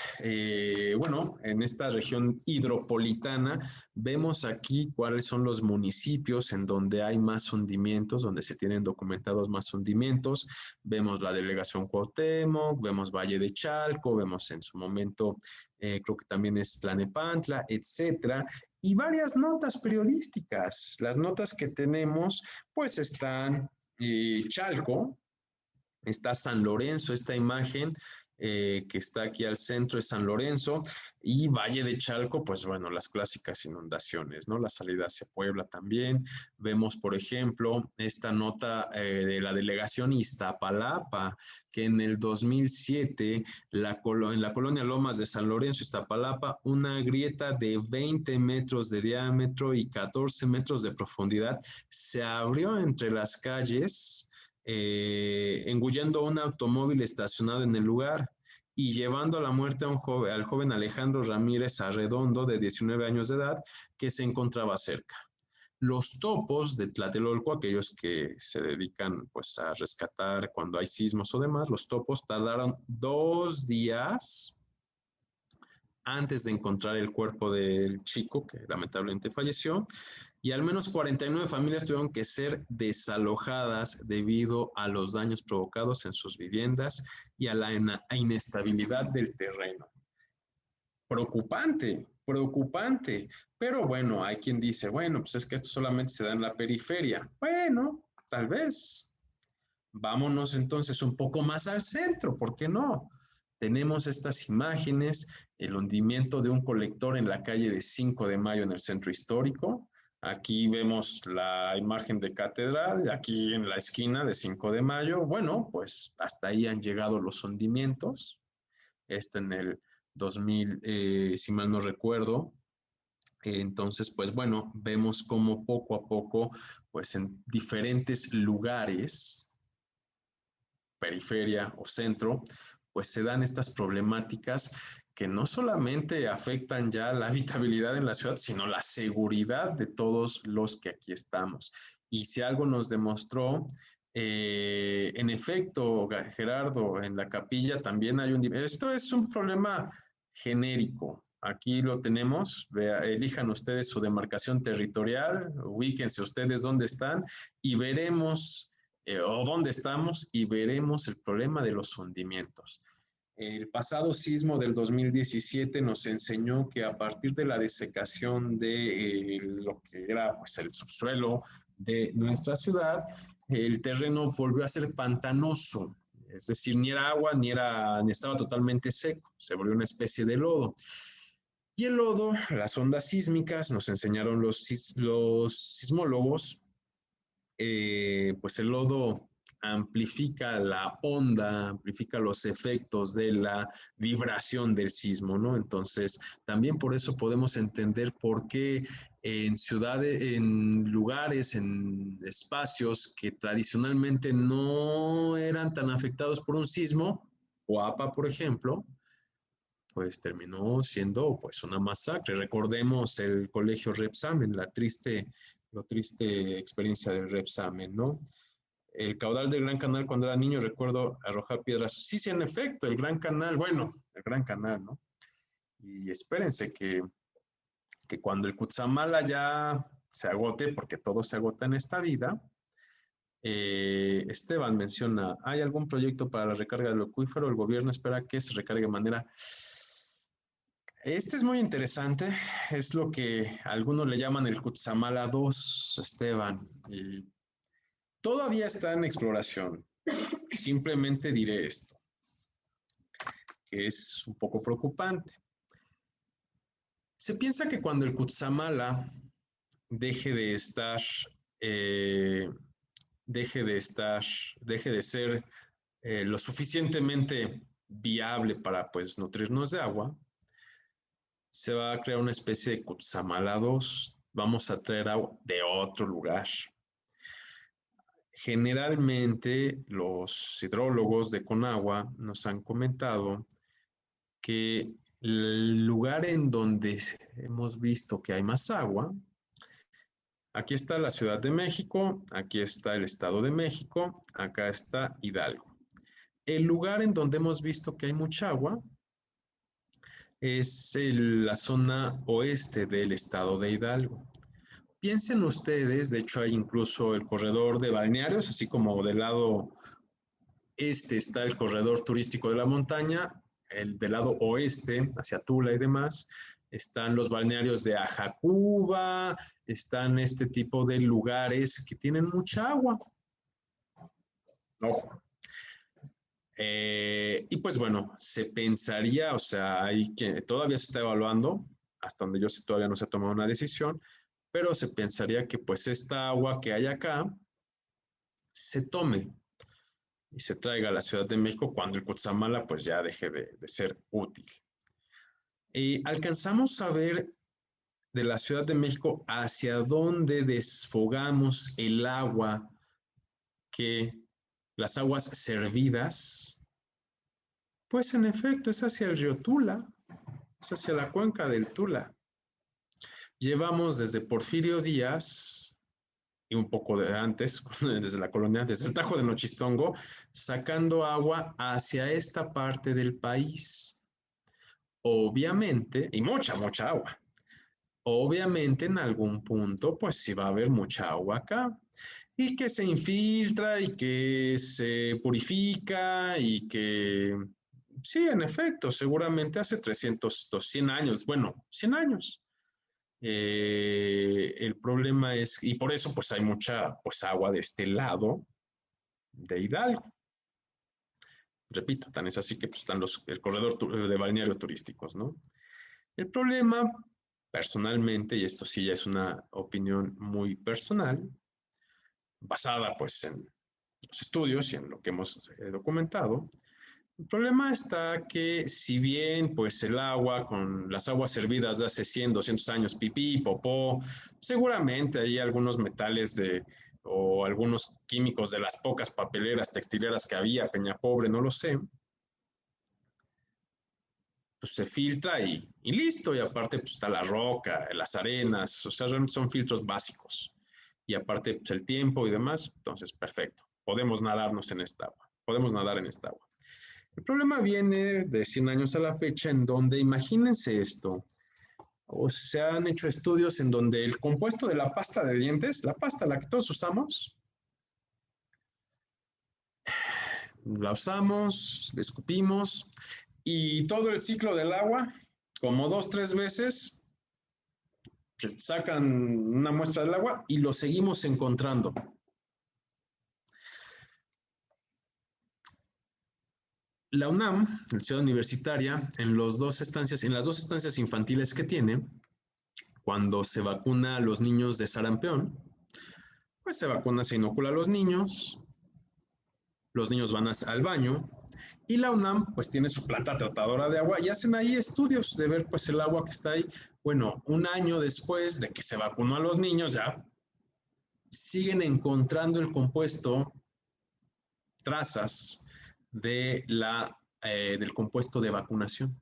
bueno, en esta región hidropolitana, vemos aquí cuáles son los municipios en donde hay más hundimientos, donde se tienen documentados más hundimientos. Vemos la delegación Cuauhtémoc, vemos Valle de Chalco, vemos en su momento, creo que también es Tlalnepantla, etcétera. Y varias notas periodísticas. Las notas que tenemos, pues están Chalco, está San Lorenzo, esta imagen que está aquí al centro es San Lorenzo, y Valle de Chalco, pues bueno, las clásicas inundaciones, ¿no? La salida hacia Puebla también. Vemos, por ejemplo, esta nota de la delegación Iztapalapa, que en el 2007, en la colonia Lomas de San Lorenzo, Iztapalapa, una grieta de 20 metros de diámetro y 14 metros de profundidad se abrió entre las calles engullendo un automóvil estacionado en el lugar y llevando a la muerte a al joven Alejandro Ramírez Arredondo, de 19 años de edad, que se encontraba cerca. Los topos de Tlatelolco, aquellos que se dedican pues a rescatar cuando hay sismos o demás, los topos tardaron 2 días antes de encontrar el cuerpo del chico, que lamentablemente falleció, y al menos 49 familias tuvieron que ser desalojadas debido a los daños provocados en sus viviendas y a la inestabilidad del terreno. Preocupante, preocupante. Pero bueno, hay quien dice, bueno, pues es que esto solamente se da en la periferia. Bueno, tal vez. Vámonos entonces un poco más al centro, ¿por qué no? Tenemos estas imágenes, el hundimiento de un colector en la calle de 5 de Mayo en el centro histórico. Aquí vemos la imagen de Catedral, aquí en la esquina de 5 de Mayo. Bueno, pues hasta ahí han llegado los hundimientos. Esto en el 2000, si mal no recuerdo. Entonces, pues bueno, vemos cómo poco a poco, pues en diferentes lugares, periferia o centro, pues se dan estas problemáticas que no solamente afectan ya la habitabilidad en la ciudad, sino la seguridad de todos los que aquí estamos. Y si algo nos demostró, en efecto, Gerardo, en la capilla también hay un... Esto es un problema genérico. Aquí lo tenemos, elijan ustedes su demarcación territorial, ubíquense ustedes dónde están y veremos o dónde estamos y veremos el problema de los hundimientos. El pasado sismo del 2017 nos enseñó que a partir de la desecación de lo que era pues, el subsuelo de nuestra ciudad, el terreno volvió a ser pantanoso, es decir, ni era agua ni estaba totalmente seco, se volvió una especie de lodo. Y el lodo, las ondas sísmicas, nos enseñaron los sismólogos, pues el lodo amplifica la onda, amplifica los efectos de la vibración del sismo, ¿no? Entonces, también por eso podemos entender por qué en ciudades, en lugares, en espacios que tradicionalmente no eran tan afectados por un sismo, Coapa, por ejemplo, pues terminó siendo pues una masacre. Recordemos el colegio Repsamen, la triste experiencia del Repsamen, ¿no? El caudal del Gran Canal cuando era niño, recuerdo arrojar piedras. Sí, sí, en efecto, el Gran Canal, bueno, el Gran Canal, ¿no? Y espérense que cuando el Cutzamala ya se agote, porque todo se agota en esta vida, Esteban menciona, ¿hay algún proyecto para la recarga del acuífero? El gobierno espera que se recargue de manera... Este es muy interesante, es lo que algunos le llaman el Cutzamala 2, Esteban, y todavía está en exploración. Simplemente diré esto, que es un poco preocupante. Se piensa que cuando el Cutzamala deje de ser lo suficientemente viable para pues nutrirnos de agua, se va a crear una especie de Cutzamala 2. Vamos a traer agua de otro lugar. Generalmente los hidrólogos de Conagua nos han comentado que el lugar en donde hemos visto que hay más agua, aquí está la Ciudad de México, aquí está el Estado de México, acá está Hidalgo. El lugar en donde hemos visto que hay mucha agua es la zona oeste del Estado de Hidalgo. Piensen ustedes, de hecho hay incluso el corredor de balnearios, así como del lado este está el corredor turístico de la montaña, el del lado oeste, hacia Tula y demás, están los balnearios de Ajacuba, están este tipo de lugares que tienen mucha agua. Ojo. Y pues bueno, se pensaría, o sea, hay que todavía se está evaluando, hasta donde yo sé todavía no se ha tomado una decisión, pero se pensaría que pues esta agua que hay acá se tome y se traiga a la Ciudad de México cuando el Cutzamala pues ya deje de ser útil. Alcanzamos a ver de la Ciudad de México hacia dónde desfogamos el agua que las aguas servidas, pues en efecto es hacia el río Tula, es hacia la cuenca del Tula. Llevamos desde Porfirio Díaz y un poco de antes, desde la colonia, desde el Tajo de Nochistongo, sacando agua hacia esta parte del país. Obviamente, y mucha agua. Obviamente en algún punto, pues sí va a haber mucha agua acá. Y que se infiltra y que se purifica y que, sí, en efecto, seguramente hace 300, 100 años, bueno, 100 años. El problema es, y por eso pues hay mucha pues agua de este lado de Hidalgo. Repito, tan es así que pues, están el corredor de balneario turísticos, ¿no? El problema, personalmente, y esto sí ya es una opinión muy personal, basada pues en los estudios y en lo que hemos documentado, el problema está que si bien pues el agua con las aguas servidas de hace 100, 200 años, pipí, popó, seguramente hay algunos metales o algunos químicos de las pocas papeleras, textileras que había, Peña Pobre, no lo sé, pues se filtra y listo, y aparte pues está la roca, las arenas, o sea, realmente son filtros básicos, y aparte pues el tiempo y demás, entonces perfecto, podemos nadarnos en esta agua, podemos nadar en esta agua. El problema viene de 100 años a la fecha en donde, imagínense esto, o se han hecho estudios en donde el compuesto de la pasta de dientes, la pasta, la que todos usamos, la usamos, la escupimos y todo el ciclo del agua, como 2, 3 veces, sacan una muestra del agua y lo seguimos encontrando. La UNAM, la Ciudad Universitaria, en las dos estancias infantiles que tiene, cuando se vacuna a los niños de sarampión, pues se vacuna, se inocula a los niños van al baño y la UNAM pues tiene su planta tratadora de agua y hacen ahí estudios de ver pues el agua que está ahí. Bueno, un año después de que se vacunó a los niños ya siguen encontrando el compuesto, trazas del compuesto de vacunación.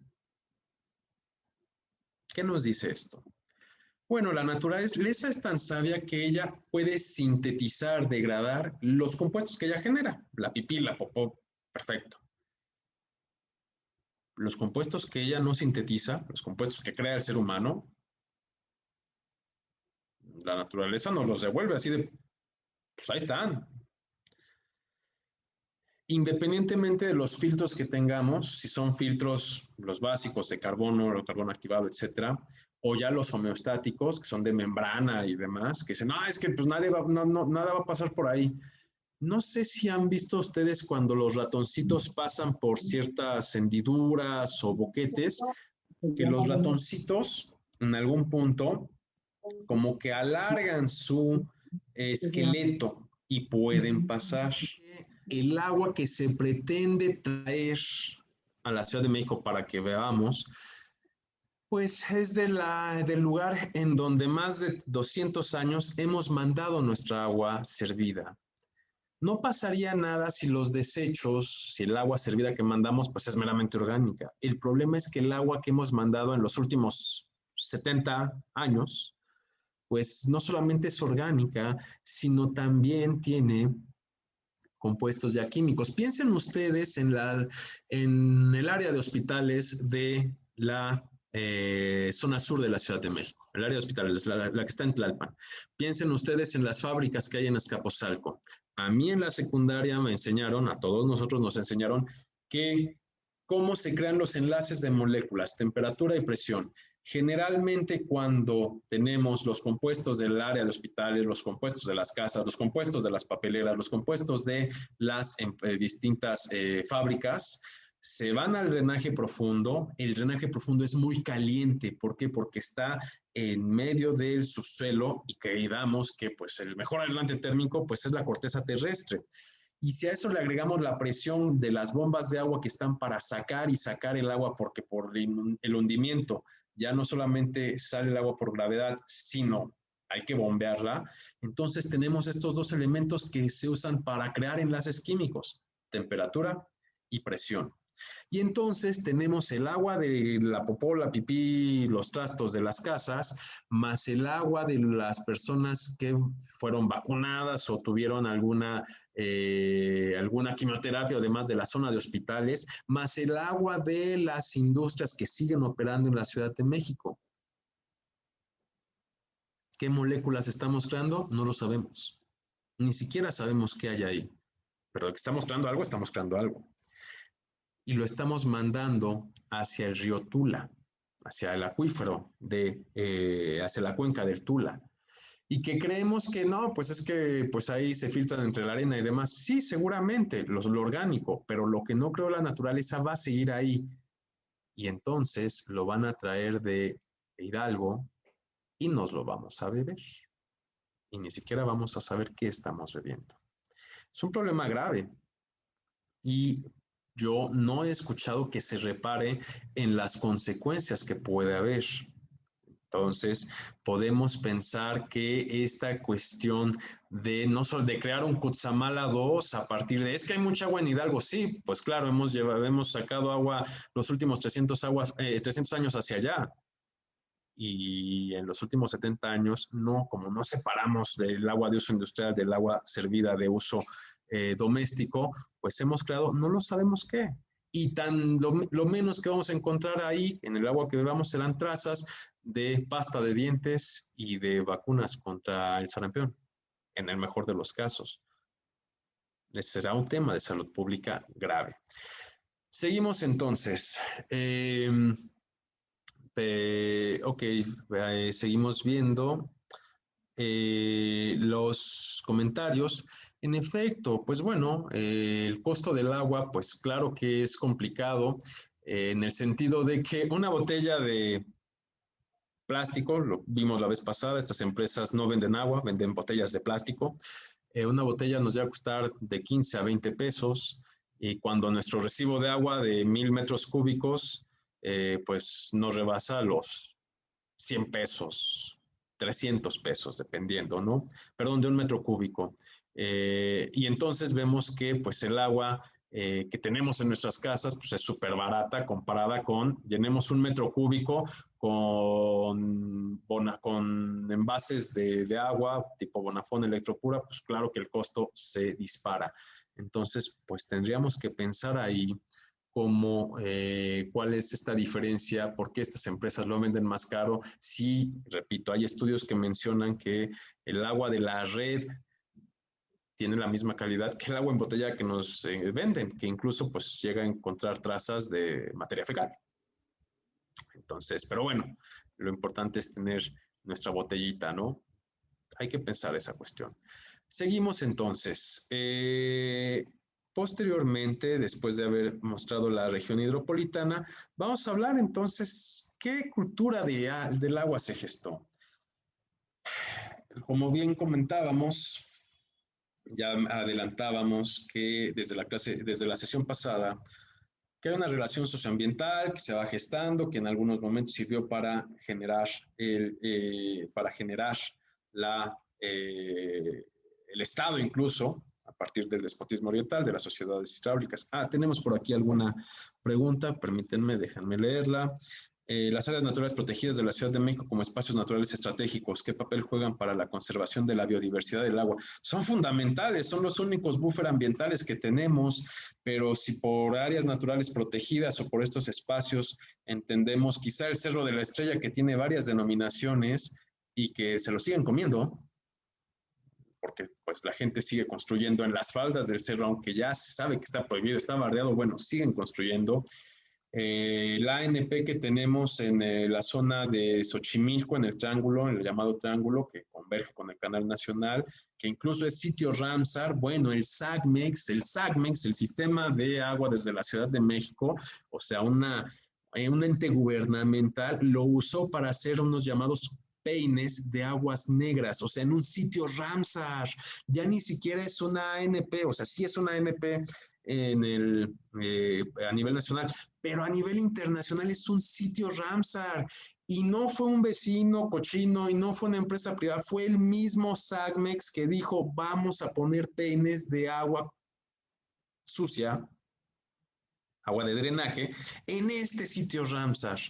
¿Qué nos dice esto? Bueno, la naturaleza es tan sabia que ella puede sintetizar, degradar los compuestos que ella genera. La pipí, la popó, perfecto. Los compuestos que ella no sintetiza, los compuestos que crea el ser humano, la naturaleza nos los devuelve así de, pues ahí están. Independientemente de los filtros que tengamos, si son filtros los básicos de carbono, el carbono activado, etcétera, o ya los homeostáticos, que son de membrana y demás, que dicen, no, es que pues nada va a pasar por ahí. No sé si han visto ustedes cuando los ratoncitos pasan por ciertas hendiduras o boquetes, que los ratoncitos en algún punto como que alargan su esqueleto y pueden pasar. El agua que se pretende traer a la Ciudad de México para que veamos, pues es del lugar en donde más de 200 años hemos mandado nuestra agua servida. No pasaría nada si los desechos, si el agua servida que mandamos, pues es meramente orgánica. El problema es que el agua que hemos mandado en los últimos 70 años, pues no solamente es orgánica, sino también tiene compuestos ya químicos. Piensen ustedes en el área de hospitales de la zona sur de la Ciudad de México, el área de hospitales, la que está en Tlalpan. Piensen ustedes en las fábricas que hay en Azcapotzalco. A mí en la secundaria me enseñaron, a todos nosotros nos enseñaron que cómo se crean los enlaces de moléculas, temperatura y presión. Generalmente cuando tenemos los compuestos del área de hospitales, los compuestos de las casas, los compuestos de las papeleras, los compuestos de las distintas fábricas, se van al drenaje profundo. El drenaje profundo es muy caliente. ¿Por qué? Porque está en medio del subsuelo y creíamos que pues, el mejor aislante térmico pues, es la corteza terrestre. Y si a eso le agregamos la presión de las bombas de agua que están para sacar el agua, porque por el hundimiento ya no solamente sale el agua por gravedad, sino hay que bombearla. Entonces tenemos estos dos elementos que se usan para crear enlaces químicos, temperatura y presión. Y entonces tenemos el agua de la popó, la pipí, los trastos de las casas, más el agua de las personas que fueron vacunadas o tuvieron alguna quimioterapia, además de la zona de hospitales, más el agua de las industrias que siguen operando en la Ciudad de México. ¿Qué moléculas estamos creando? No lo sabemos. Ni siquiera sabemos qué hay ahí. Pero de que estamos creando algo, estamos creando algo. Y lo estamos mandando hacia el río Tula, hacia el acuífero, hacia la cuenca del Tula. Y que creemos que no, pues es que pues ahí se filtran entre la arena y demás. Sí, seguramente, lo orgánico, pero lo que no creó la naturaleza va a seguir ahí. Y entonces lo van a traer de Hidalgo y nos lo vamos a beber. Y ni siquiera vamos a saber qué estamos bebiendo. Es un problema grave. Y yo no he escuchado que se repare en las consecuencias que puede haber. Entonces, podemos pensar que esta cuestión de no solo de crear un Cutzamala 2 a partir de, es que hay mucha agua en Hidalgo, sí, pues claro, hemos sacado agua los últimos 300 años hacia allá. Y en los últimos 70 años, no, como no separamos del agua de uso industrial del agua servida de uso doméstico, pues hemos creado, no lo sabemos qué. Y lo menos que vamos a encontrar ahí en el agua que bebamos serán trazas de pasta de dientes y de vacunas contra el sarampión, en el mejor de los casos. Será un tema de salud pública grave. Seguimos entonces. Seguimos viendo los comentarios. En efecto, pues bueno, el costo del agua, pues claro que es complicado en el sentido de que una botella de plástico, lo vimos la vez pasada, estas empresas no venden agua, venden botellas de plástico. Una botella nos va a costar de 15 a 20 pesos y cuando nuestro recibo de agua de 1000 metros cúbicos, pues no rebasa los 100 pesos, 300 pesos, dependiendo, ¿no? Perdón, de un metro cúbico. Y entonces vemos que pues el agua que tenemos en nuestras casas pues es súper barata comparada con, llenemos un metro cúbico con envases de agua tipo Bonafón, Electropura, pues claro que el costo se dispara. Entonces, pues tendríamos que pensar ahí cómo, cuál es esta diferencia, por qué estas empresas lo venden más caro. Sí, repito, hay estudios que mencionan que el agua de la red tiene la misma calidad que el agua embotellada que nos venden, que incluso pues llega a encontrar trazas de materia fecal. Entonces, pero bueno, lo importante es tener nuestra botellita, ¿no? Hay que pensar esa cuestión. Seguimos entonces. Posteriormente, después de haber mostrado la región hidropolitana, vamos a hablar entonces qué cultura del agua se gestó. Como bien comentábamos, ya adelantábamos que desde la sesión pasada, que hay una relación socioambiental que se va gestando, que en algunos momentos sirvió para generar el Estado incluso, a partir del despotismo oriental, de las sociedades hidráulicas. Tenemos por aquí alguna pregunta, permítanme, déjenme leerla. Las áreas naturales protegidas de la Ciudad de México como espacios naturales estratégicos, ¿qué papel juegan para la conservación de la biodiversidad del agua? Son fundamentales, son los únicos buffer ambientales que tenemos, pero si por áreas naturales protegidas o por estos espacios entendemos quizá el Cerro de la Estrella, que tiene varias denominaciones y que se lo siguen comiendo, porque pues la gente sigue construyendo en las faldas del cerro, aunque ya se sabe que está prohibido, está bardeado, bueno, siguen construyendo. La ANP que tenemos en la zona de Xochimilco, en el triángulo, en el llamado triángulo, que converge con el canal nacional, que incluso es sitio Ramsar, bueno, el SACMEX, el sistema de agua desde la Ciudad de México, o sea, un ente gubernamental, lo usó para hacer unos llamados peines de aguas negras, o sea, en un sitio Ramsar, ya ni siquiera es una ANP, o sea, sí es una ANP a nivel nacional, pero a nivel internacional es un sitio Ramsar Y no fue un vecino cochino y no fue una empresa privada, fue el mismo SACMEX que dijo, vamos a poner peines de agua sucia, agua de drenaje, en este sitio Ramsar,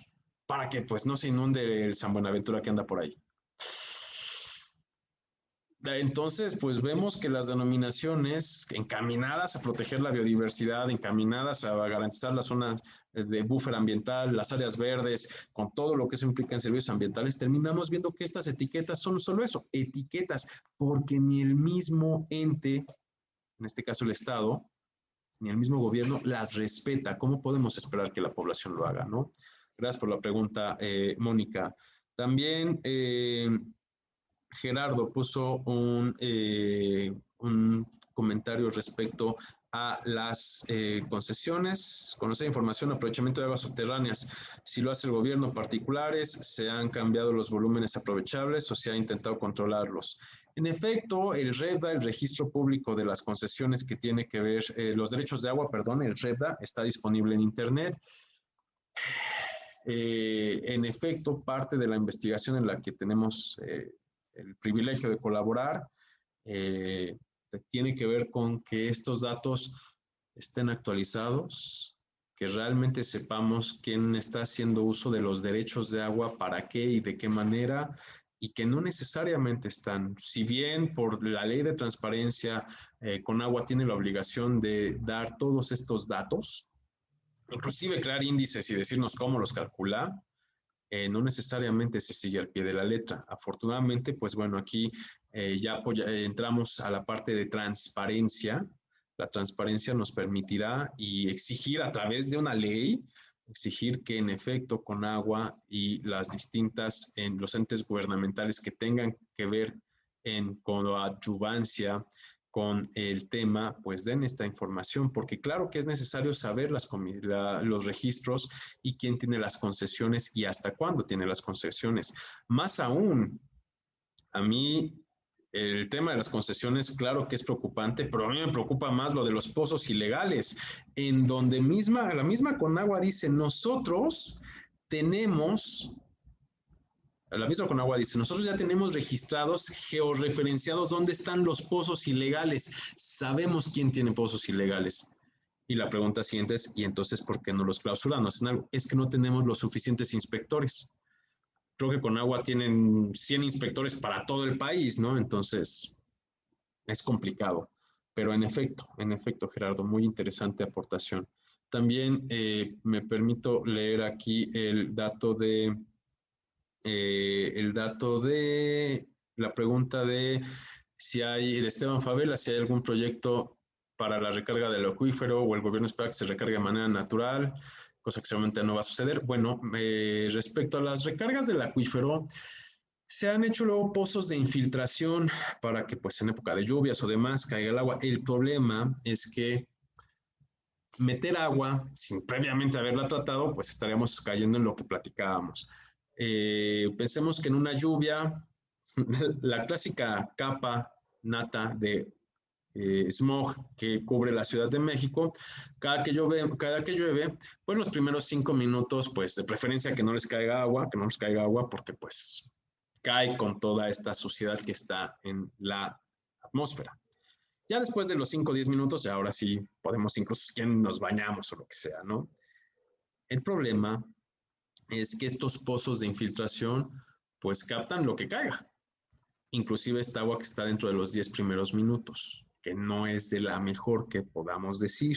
para que pues no se inunde el San Buenaventura que anda por ahí. Entonces, pues vemos que las denominaciones encaminadas a proteger la biodiversidad, encaminadas a garantizar las zonas de buffer ambiental, las áreas verdes, con todo lo que eso implica en servicios ambientales, terminamos viendo que estas etiquetas son solo eso, etiquetas, porque ni el mismo ente, en este caso el Estado, ni el mismo gobierno las respeta. ¿Cómo podemos esperar que la población lo haga, no? Gracias por la pregunta, Mónica. También Gerardo puso un comentario respecto a las concesiones, conocer información, aprovechamiento de aguas subterráneas. Si lo hace el gobierno, particulares, se han cambiado los volúmenes aprovechables o se ha intentado controlarlos. En efecto, el REVDA, el registro público de las concesiones que tiene que ver, los derechos de agua, perdón, el REVDA está disponible en Internet. En efecto, parte de la investigación en la que tenemos el privilegio de colaborar tiene que ver con que estos datos estén actualizados, que realmente sepamos quién está haciendo uso de los derechos de agua, para qué y de qué manera, y que no necesariamente están. Si bien por la ley de transparencia, Conagua tiene la obligación de dar todos estos datos, inclusive crear índices y decirnos cómo los calcula, no necesariamente se sigue al pie de la letra. Afortunadamente, pues bueno, aquí ya entramos a la parte de transparencia. La transparencia nos permitirá y exigir a través de una ley, exigir que en efecto Conagua y las distintas, los entes gubernamentales que tengan que ver en coadyuvancia con el tema, pues den esta información, porque claro que es necesario saber los registros y quién tiene las concesiones y hasta cuándo tiene las concesiones. Más aún, a mí el tema de las concesiones, claro que es preocupante, pero a mí me preocupa más lo de los pozos ilegales, en donde la misma Conagua dice, nosotros tenemos... La misma Conagua dice, nosotros ya tenemos registrados, georreferenciados dónde están los pozos ilegales. Sabemos quién tiene pozos ilegales. Y la pregunta siguiente es, ¿y entonces por qué no los clausuran? No hacen algo. Es que no tenemos los suficientes inspectores. Creo que Conagua tienen 100 inspectores para todo el país, ¿no? Entonces, es complicado. Pero en efecto, Gerardo, muy interesante aportación. También me permito leer aquí el dato de la pregunta de si hay, el Esteban Favela, si hay algún proyecto para la recarga del acuífero o el gobierno espera que se recargue de manera natural, cosa que seguramente no va a suceder. Bueno, respecto a las recargas del acuífero, se han hecho luego pozos de infiltración para que pues en época de lluvias o demás caiga el agua. El problema es que meter agua sin previamente haberla tratado, pues estaríamos cayendo en lo que platicábamos. Pensemos que en una lluvia, la clásica capa nata de smog que cubre la Ciudad de México, cada que llueve, pues los primeros 5 minutos, pues de preferencia que no les caiga agua, porque pues cae con toda esta suciedad que está en la atmósfera. Ya después de los 5 o 10 minutos, ya ahora sí podemos incluso que nos bañamos o lo que sea, ¿no? El problema es que estos pozos de infiltración pues captan lo que caiga, inclusive esta agua que está dentro de los 10 primeros minutos, que no es de la mejor que podamos decir.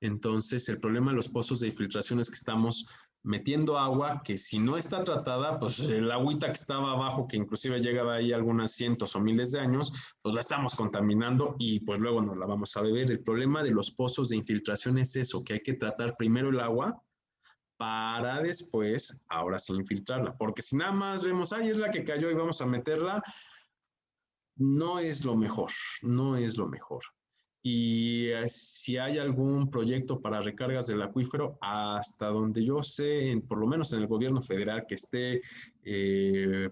Entonces, el problema de los pozos de infiltración es que estamos metiendo agua que si no está tratada, pues el agüita que estaba abajo, que inclusive llegaba ahí algunas cientos o miles de años, pues la estamos contaminando y pues luego nos la vamos a beber. El problema de los pozos de infiltración es eso, que hay que tratar primero el agua para después, ahora sí, infiltrarla. Porque si nada más vemos, ay, es la que cayó y vamos a meterla, no es lo mejor, no es lo mejor. Y si hay algún proyecto para recargas del acuífero, hasta donde yo sé, por lo menos en el gobierno federal, que esté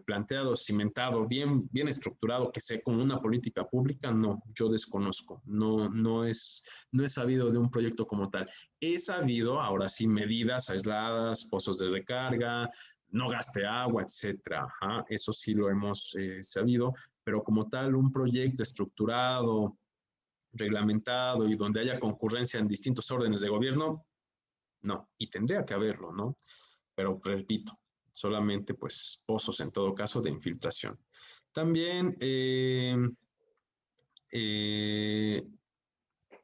planteado, cimentado, bien estructurado, que sea como una política pública, no, yo desconozco, no he sabido de un proyecto como tal. He sabido, ahora sí, medidas aisladas, pozos de recarga, no gaste agua, etcétera. Ajá, eso sí lo hemos sabido, pero como tal, un proyecto estructurado, reglamentado y donde haya concurrencia en distintos órdenes de gobierno, no, y tendría que haberlo, ¿no? Pero repito, solamente pues pozos en todo caso de infiltración. También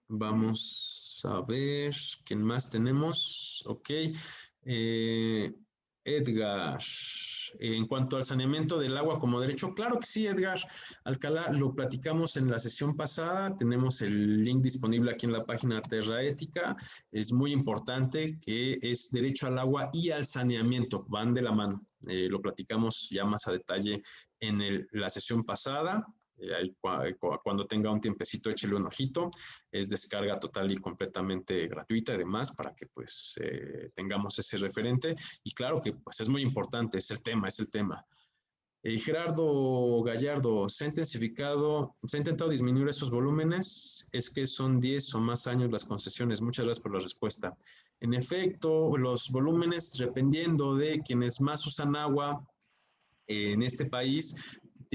vamos a ver, ¿quién más tenemos? Ok. Edgar, en cuanto al saneamiento del agua como derecho, claro que sí, Edgar. Alcalá, lo platicamos en la sesión pasada, tenemos el link disponible aquí en la página Terra Ética. Es muy importante que es derecho al agua y al saneamiento, van de la mano. Lo platicamos ya más a detalle en la sesión pasada. Cuando tenga un tiempecito, échele un ojito. Es descarga total y completamente gratuita, además, para que pues tengamos ese referente. Y claro que pues es muy importante, es el tema, es el tema. Gerardo Gallardo, ¿se ha intentado disminuir esos volúmenes? Es que son 10 o más años las concesiones. Muchas gracias por la respuesta. En efecto, los volúmenes, dependiendo de quienes más usan agua en este país,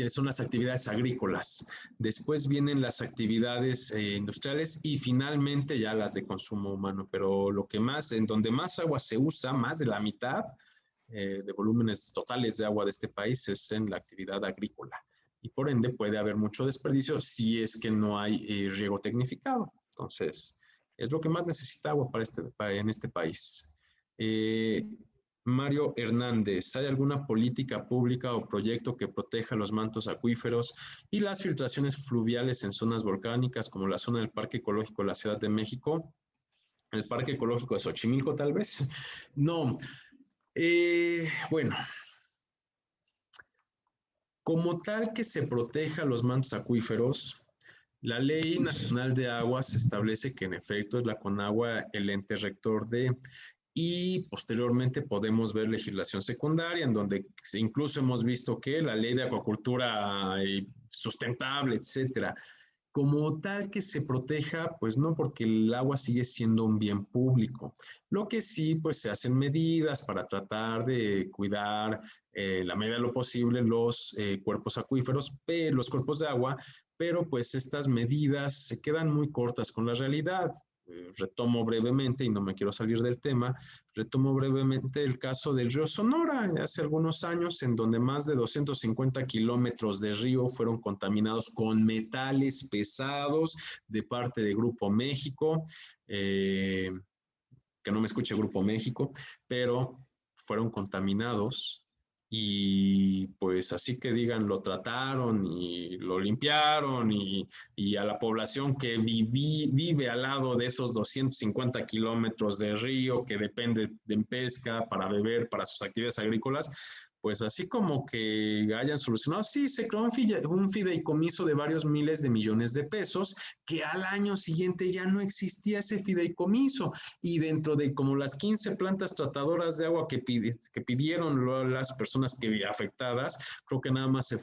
son las actividades agrícolas. Después vienen las actividades industriales y finalmente ya las de consumo humano. Pero lo que más, en donde más agua se usa, más de la mitad de volúmenes totales de agua de este país es en la actividad agrícola. Y por ende puede haber mucho desperdicio si es que no hay riego tecnificado. Entonces, es lo que más necesita agua en este país. Mario Hernández, ¿hay alguna política pública o proyecto que proteja los mantos acuíferos y las filtraciones fluviales en zonas volcánicas como la zona del Parque Ecológico de la Ciudad de México? ¿El Parque Ecológico de Xochimilco tal vez? No. Bueno, como tal que se proteja los mantos acuíferos, la Ley Nacional de Aguas establece que en efecto es la CONAGUA el ente rector de, y posteriormente podemos ver legislación secundaria en donde incluso hemos visto que la Ley de Acuacultura sustentable, etcétera, como tal que se proteja, pues no, porque el agua sigue siendo un bien público. Lo que sí, pues se hacen medidas para tratar de cuidar la medida de lo posible los cuerpos acuíferos, los cuerpos de agua, pero pues estas medidas se quedan muy cortas con la realidad. Retomo brevemente, y no me quiero salir del tema, retomo brevemente el caso del río Sonora, hace algunos años, en donde más de 250 kilómetros de río fueron contaminados con metales pesados de parte de Grupo México, que no me escuche Grupo México, pero fueron contaminados y pues así que digan, lo trataron y lo limpiaron y a la población que vive al lado de esos 250 kilómetros de río que depende de pesca para beber, para sus actividades agrícolas, pues así como que hayan solucionado, sí, se creó un fideicomiso de varios miles de millones de pesos, que al año siguiente ya no existía ese fideicomiso, y dentro de como las 15 plantas tratadoras de agua que pidieron las personas que afectadas, creo que nada más se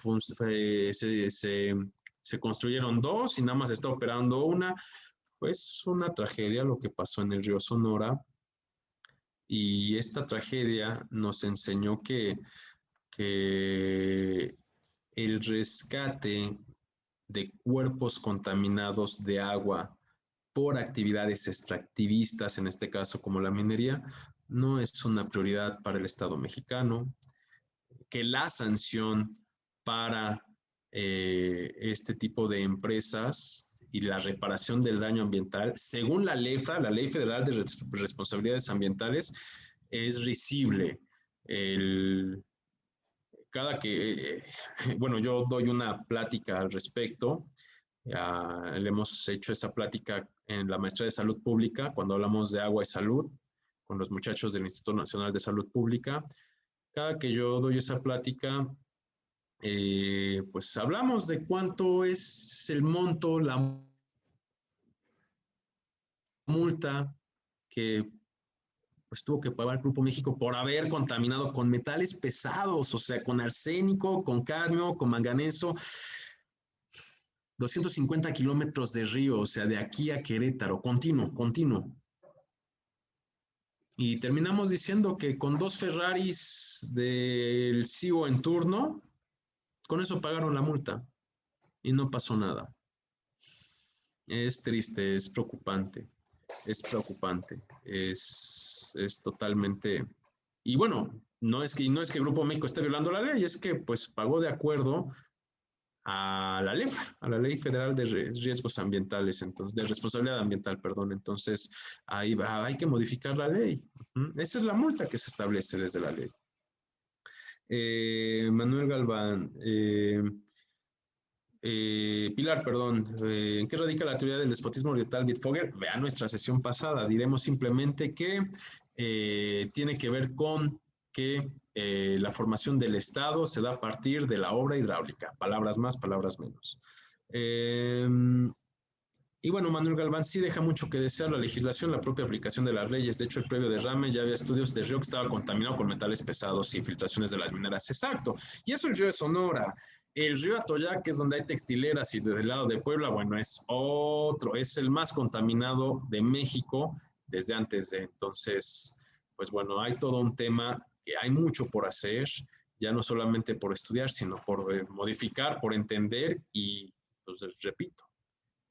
construyeron dos y nada más está operando una. Pues una tragedia lo que pasó en el río Sonora, y esta tragedia nos enseñó que el rescate de cuerpos contaminados de agua por actividades extractivistas, en este caso como la minería, no es una prioridad para el Estado mexicano, que la sanción para este tipo de empresas y la reparación del daño ambiental, según la LEFA, la Ley Federal de Responsabilidades Ambientales, es risible. Cada que, bueno, yo doy una plática al respecto. Le hemos hecho esa plática en la maestría de salud pública cuando hablamos de agua y salud con los muchachos del Instituto Nacional de Salud Pública. Cada que yo doy esa plática, pues hablamos de cuánto es el monto, la multa que pues tuvo que pagar el Grupo México por haber contaminado con metales pesados, o sea, con arsénico, con cadmio, con manganeso. 250 kilómetros de río, o sea, de aquí a Querétaro, continuo. Y terminamos diciendo que con 2 Ferraris del CEO en turno, con eso pagaron la multa y no pasó nada. Es triste, es preocupante, es totalmente... Y bueno, no es que Grupo México esté violando la ley, es que pues pagó de acuerdo a la ley, a la Ley Federal de Riesgos Ambientales, entonces, de responsabilidad ambiental, perdón. Entonces, ahí hay que modificar la ley. Esa es la multa que se establece desde la ley. Manuel Galván, Pilar, perdón, ¿en qué radica la teoría del despotismo oriental Bitfogger? Vean nuestra sesión pasada, diremos simplemente que tiene que ver con que la formación del Estado se da a partir de la obra hidráulica, palabras más, palabras menos. Y bueno, Manuel Galván sí deja mucho que desear la legislación, la propia aplicación de las leyes. De hecho, el previo derrame ya había estudios de río que estaba contaminado con metales pesados y filtraciones de las mineras. Exacto. Y eso el río de Sonora. El río Atoyac, que es donde hay textileras, y desde el lado de Puebla, bueno, es otro, es el más contaminado de México desde antes de. Entonces, pues bueno, hay todo un tema que hay mucho por hacer, ya no solamente por estudiar, sino por modificar, por entender y, pues repito,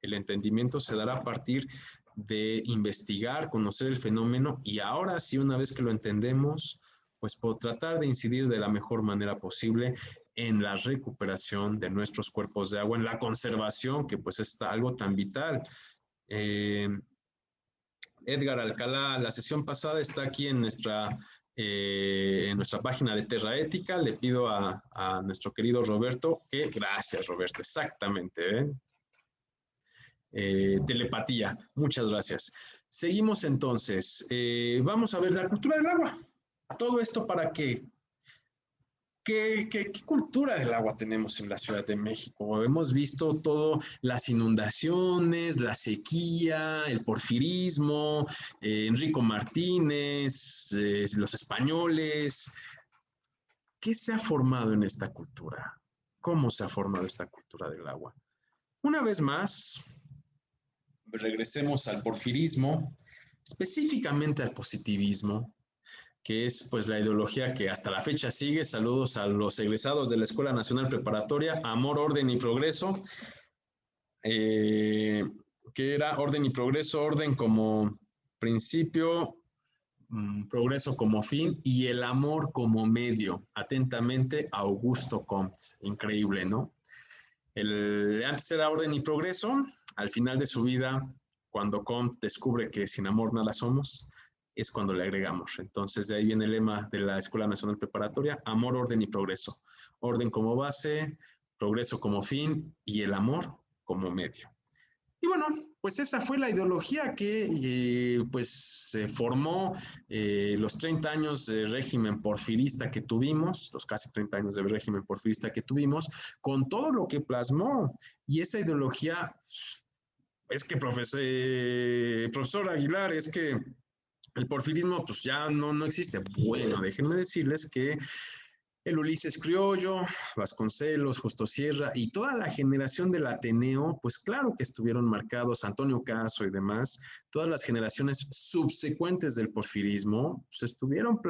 el entendimiento se dará a partir de investigar, conocer el fenómeno y ahora sí, una vez que lo entendemos, pues por tratar de incidir de la mejor manera posible en la recuperación de nuestros cuerpos de agua, en la conservación, que pues es algo tan vital. Edgar Alcalá, la sesión pasada está aquí en nuestra página de Terra Ética. Le pido a nuestro querido Roberto que, gracias Roberto, exactamente, telepatía. Muchas gracias. Seguimos entonces. Vamos a ver la cultura del agua. Todo esto para que... ¿Qué cultura del agua tenemos en la Ciudad de México? Hemos visto todo, las inundaciones, la sequía, el porfirismo, Enrico Martínez, los españoles. ¿Qué se ha formado en esta cultura? ¿Cómo se ha formado esta cultura del agua? Una vez más, regresemos al porfirismo, específicamente al positivismo, que es pues la ideología que hasta la fecha sigue. Saludos a los egresados de la Escuela Nacional Preparatoria, Amor, Orden y Progreso, que era orden y progreso, orden como principio, progreso como fin y el amor como medio. Atentamente, Augusto Comte. Increíble, ¿no? Antes era orden y progreso, al final de su vida, cuando Comte descubre que sin amor nada somos, es cuando le agregamos. Entonces, de ahí viene el lema de la Escuela Nacional Preparatoria: amor, orden y progreso. Orden como base, progreso como fin y el amor como medio. Y bueno, pues esa fue la ideología que pues se formó los 30 años de régimen porfirista que tuvimos, los casi 30 años de régimen porfirista que tuvimos, con todo lo que plasmó. Y esa ideología, es que profesor Aguilar, es que el porfirismo pues ya no existe. Bueno, déjenme decirles que el Ulises Criollo, Vasconcelos, Justo Sierra y toda la generación del Ateneo, pues claro que estuvieron marcados, Antonio Caso y demás, todas las generaciones subsecuentes del porfirismo, pues estuvieron,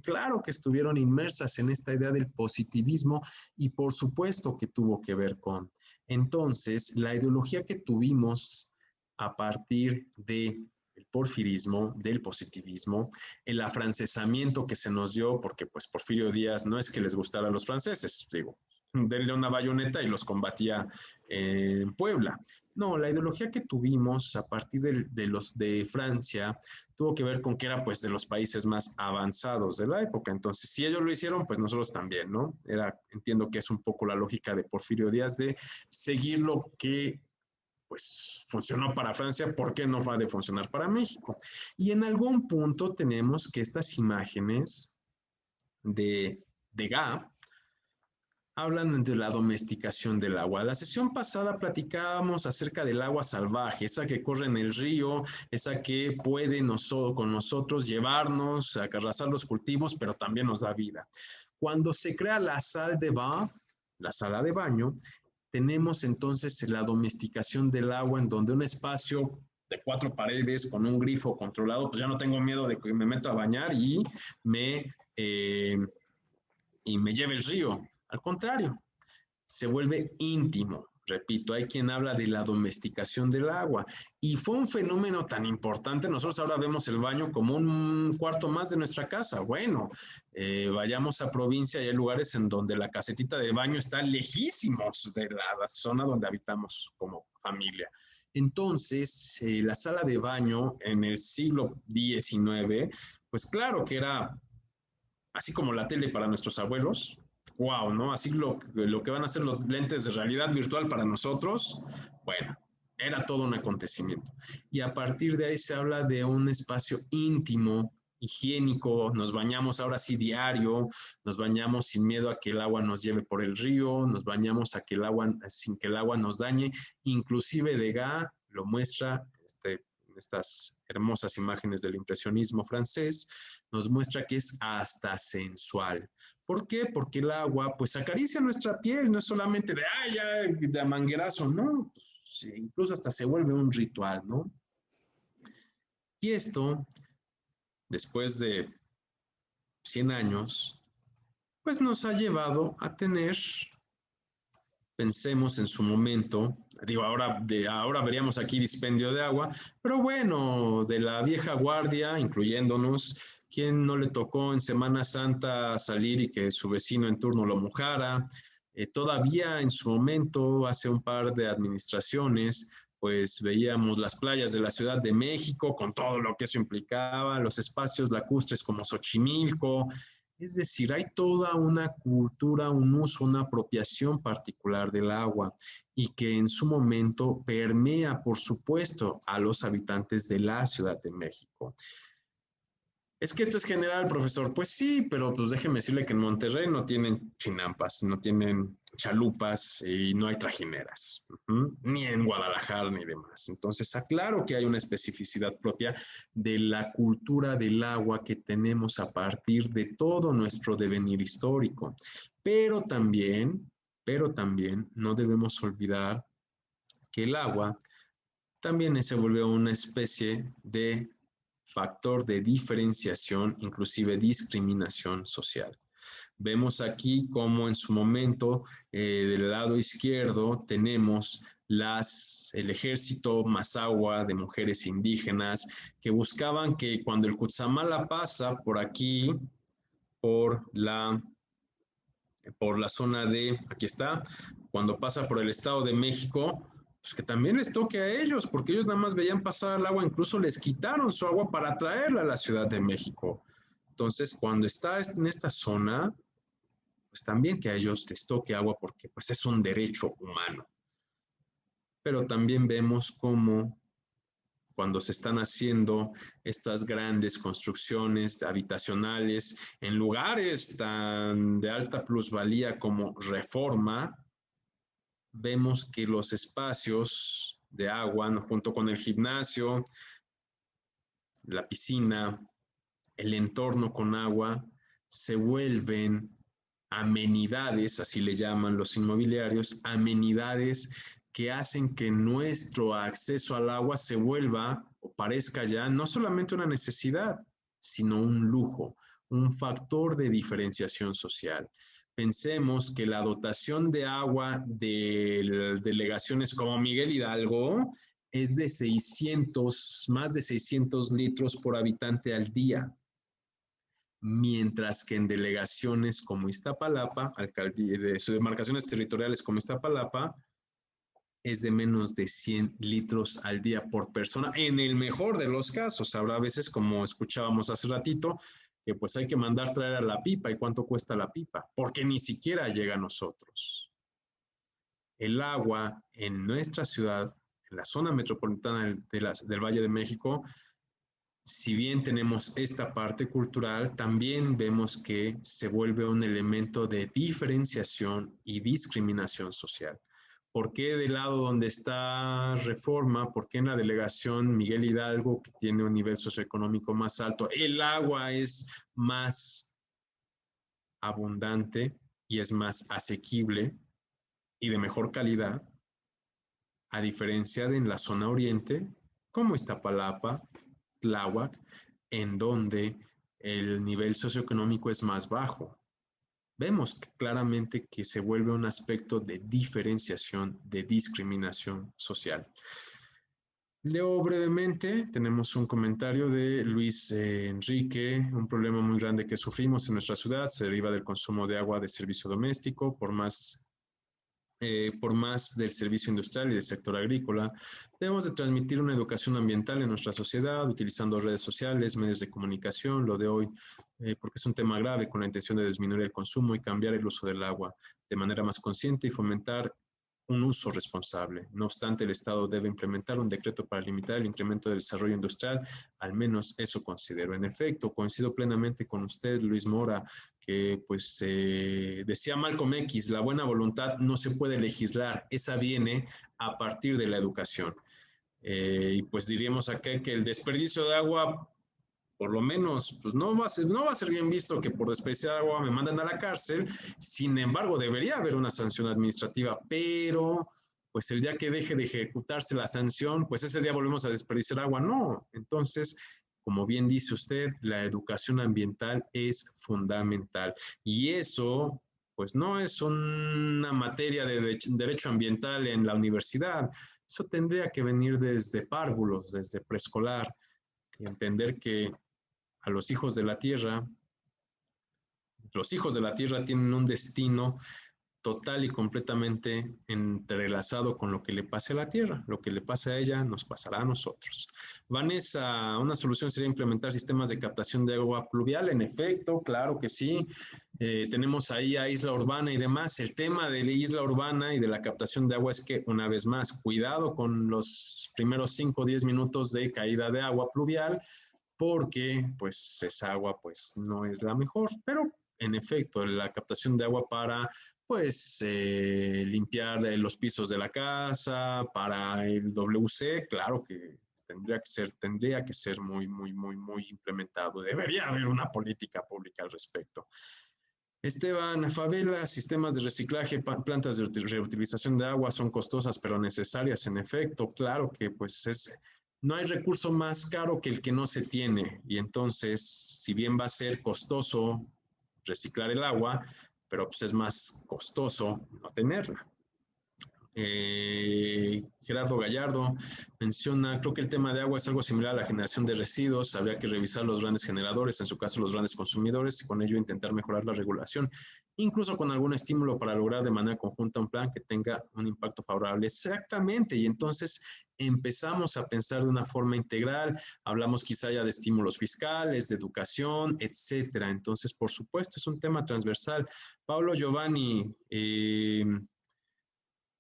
claro que estuvieron inmersas en esta idea del positivismo y por supuesto que tuvo que ver con. Entonces, la ideología que tuvimos a partir de el porfirismo, del positivismo, el afrancesamiento que se nos dio, porque pues Porfirio Díaz no es que les gustara a los franceses, digo, denle una bayoneta y los combatía en Puebla. No, la ideología que tuvimos a partir de los de Francia tuvo que ver con que era pues de los países más avanzados de la época. Entonces, si ellos lo hicieron, pues nosotros también, ¿no? Entiendo que es un poco la lógica de Porfirio Díaz de seguir lo que pues funcionó para Francia, ¿por qué no va a funcionar para México? Y en algún punto tenemos que estas imágenes de Degas hablan de la domesticación del agua. La sesión pasada platicábamos acerca del agua salvaje, esa que corre en el río, esa que puede con nosotros llevarnos a arrasar los cultivos, pero también nos da vida. Cuando se crea la sala de baño, tenemos entonces la domesticación del agua en donde un espacio de 4 paredes, con un grifo controlado, pues ya no tengo miedo de que me meto a bañar me, eh, y me lleve el río. Al contrario, se vuelve íntimo. Repito, hay quien habla de la domesticación del agua y fue un fenómeno tan importante. Nosotros ahora vemos el baño como un cuarto más de nuestra casa. Bueno, vayamos a provincia y hay lugares en donde la casetita de baño está lejísimos de la zona donde habitamos como familia. Entonces, la sala de baño en el siglo XIX, pues claro que era así como la tele para nuestros abuelos, wow, ¿no? Así lo que van a ser los lentes de realidad virtual para nosotros, bueno, era todo un acontecimiento. Y a partir de ahí se habla de un espacio íntimo, higiénico, nos bañamos ahora sí diario, nos bañamos sin miedo a que el agua nos lleve por el río, nos bañamos a que el agua, sin que el agua nos dañe, inclusive Degas lo muestra en estas hermosas imágenes del impresionismo francés, nos muestra que es hasta sensual. ¿Por qué? Porque el agua pues acaricia nuestra piel, no es solamente de, ah, ya, de manguerazo, no, pues, sí, incluso hasta se vuelve un ritual, ¿no? Y esto, después de 100 años, pues nos ha llevado a tener, pensemos en su momento, digo, ahora veríamos aquí dispendio de agua, pero bueno, de la vieja guardia, incluyéndonos, ¿quién no le tocó en Semana Santa salir y que su vecino en turno lo mojara? Todavía en su momento, hace un par de administraciones, pues veíamos las playas de la Ciudad de México con todo lo que eso implicaba, los espacios lacustres como Xochimilco. Es decir, hay toda una cultura, un uso, una apropiación particular del agua y que en su momento permea, por supuesto, a los habitantes de la Ciudad de México. Es que esto es general, profesor. Pues sí, pero pues déjeme decirle que en Monterrey no tienen chinampas, no tienen chalupas y no hay trajineras, ni en Guadalajara ni demás. Entonces, aclaro que hay una especificidad propia de la cultura del agua que tenemos a partir de todo nuestro devenir histórico. Pero también no debemos olvidar que el agua también se volvió una especie de factor de diferenciación, inclusive discriminación social. Vemos aquí cómo en su momento del lado izquierdo tenemos el ejército Mazahua de mujeres indígenas que buscaban que cuando el Cutzamala pasa por aquí, por la, por la zona de, aquí está, cuando pasa por el Estado de México, pues que también les toque a ellos, porque ellos nada más veían pasar el agua, incluso les quitaron su agua para traerla a la Ciudad de México. Entonces, cuando está en esta zona, pues también que a ellos les toque agua porque pues es un derecho humano. Pero también vemos cómo cuando se están haciendo estas grandes construcciones habitacionales en lugares tan de alta plusvalía como Reforma, vemos que los espacios de agua, junto con el gimnasio, la piscina, el entorno con agua, se vuelven amenidades, así le llaman los inmobiliarios, amenidades que hacen que nuestro acceso al agua se vuelva o parezca ya no solamente una necesidad, sino un lujo, un factor de diferenciación social. Pensemos que la dotación de agua de delegaciones como Miguel Hidalgo es de más de 600 litros por habitante al día, mientras que en delegaciones como Iztapalapa, de sus demarcaciones territoriales como Iztapalapa, es de menos de 100 litros al día por persona, en el mejor de los casos. Habrá veces, como escuchábamos hace ratito, que pues hay que mandar traer a la pipa. ¿Y cuánto cuesta la pipa? Porque ni siquiera llega a nosotros. El agua en nuestra ciudad, en la zona metropolitana del Valle de México, si bien tenemos esta parte cultural, también vemos que se vuelve un elemento de diferenciación y discriminación social. ¿Por qué del lado donde está Reforma, por qué en la delegación Miguel Hidalgo, que tiene un nivel socioeconómico más alto, el agua es más abundante y es más asequible y de mejor calidad, a diferencia de en la zona oriente, como Iztapalapa, Tláhuac, en donde el nivel socioeconómico es más bajo. Vemos claramente que se vuelve un aspecto de diferenciación, de discriminación social. Leo brevemente, tenemos un comentario de Luis Enrique. Un problema muy grande que sufrimos en nuestra ciudad se deriva del consumo de agua de servicio doméstico, por más del servicio industrial y del sector agrícola. Debemos de transmitir una educación ambiental en nuestra sociedad, utilizando redes sociales, medios de comunicación, lo de hoy, porque es un tema grave, con la intención de disminuir el consumo y cambiar el uso del agua de manera más consciente y fomentar un uso responsable. No obstante, el Estado debe implementar un decreto para limitar el incremento del desarrollo industrial, al menos eso considero. En efecto, coincido plenamente con usted, Luis Mora, que pues decía Malcolm X, la buena voluntad no se puede legislar, esa viene a partir de la educación. Y pues diríamos acá que el desperdicio de agua, por lo menos, pues no va a ser bien visto que por desperdiciar agua me manden a la cárcel. Sin embargo, debería haber una sanción administrativa, pero pues el día que deje de ejecutarse la sanción, pues ese día volvemos a desperdiciar agua. No, entonces, como bien dice usted, la educación ambiental es fundamental. Y eso, pues no es una materia de derecho ambiental en la universidad. Eso tendría que venir desde párvulos, desde preescolar, y entender que a los hijos de la tierra tienen un destino total y completamente entrelazado con lo que le pase a la tierra. Lo que le pase a ella nos pasará a nosotros. Vanessa, una solución sería implementar sistemas de captación de agua pluvial. En efecto, claro que sí. Tenemos ahí a Isla Urbana y demás. El tema de la Isla Urbana y de la captación de agua es que, una vez más, cuidado con los primeros 5 o 10 minutos de caída de agua pluvial, porque pues esa agua pues no es la mejor, pero en efecto la captación de agua para pues limpiar los pisos de la casa, para el WC, claro que tendría que ser muy implementado. Debería haber una política pública al respecto. Esteban, favelas, sistemas de reciclaje, plantas de reutilización de agua son costosas pero necesarias. En efecto, claro que pues no hay recurso más caro que el que no se tiene. Y entonces, si bien va a ser costoso reciclar el agua, pero pues es más costoso no tenerla. Gerardo Gallardo menciona, creo que el tema de agua es algo similar a la generación de residuos, habría que revisar los grandes generadores, en su caso los grandes consumidores, y con ello intentar mejorar la regulación, incluso con algún estímulo para lograr de manera conjunta un plan que tenga un impacto favorable. Exactamente, y entonces empezamos a pensar de una forma integral, hablamos quizá ya de estímulos fiscales, de educación, etcétera. Entonces, por supuesto, es un tema transversal. Pablo Giovanni,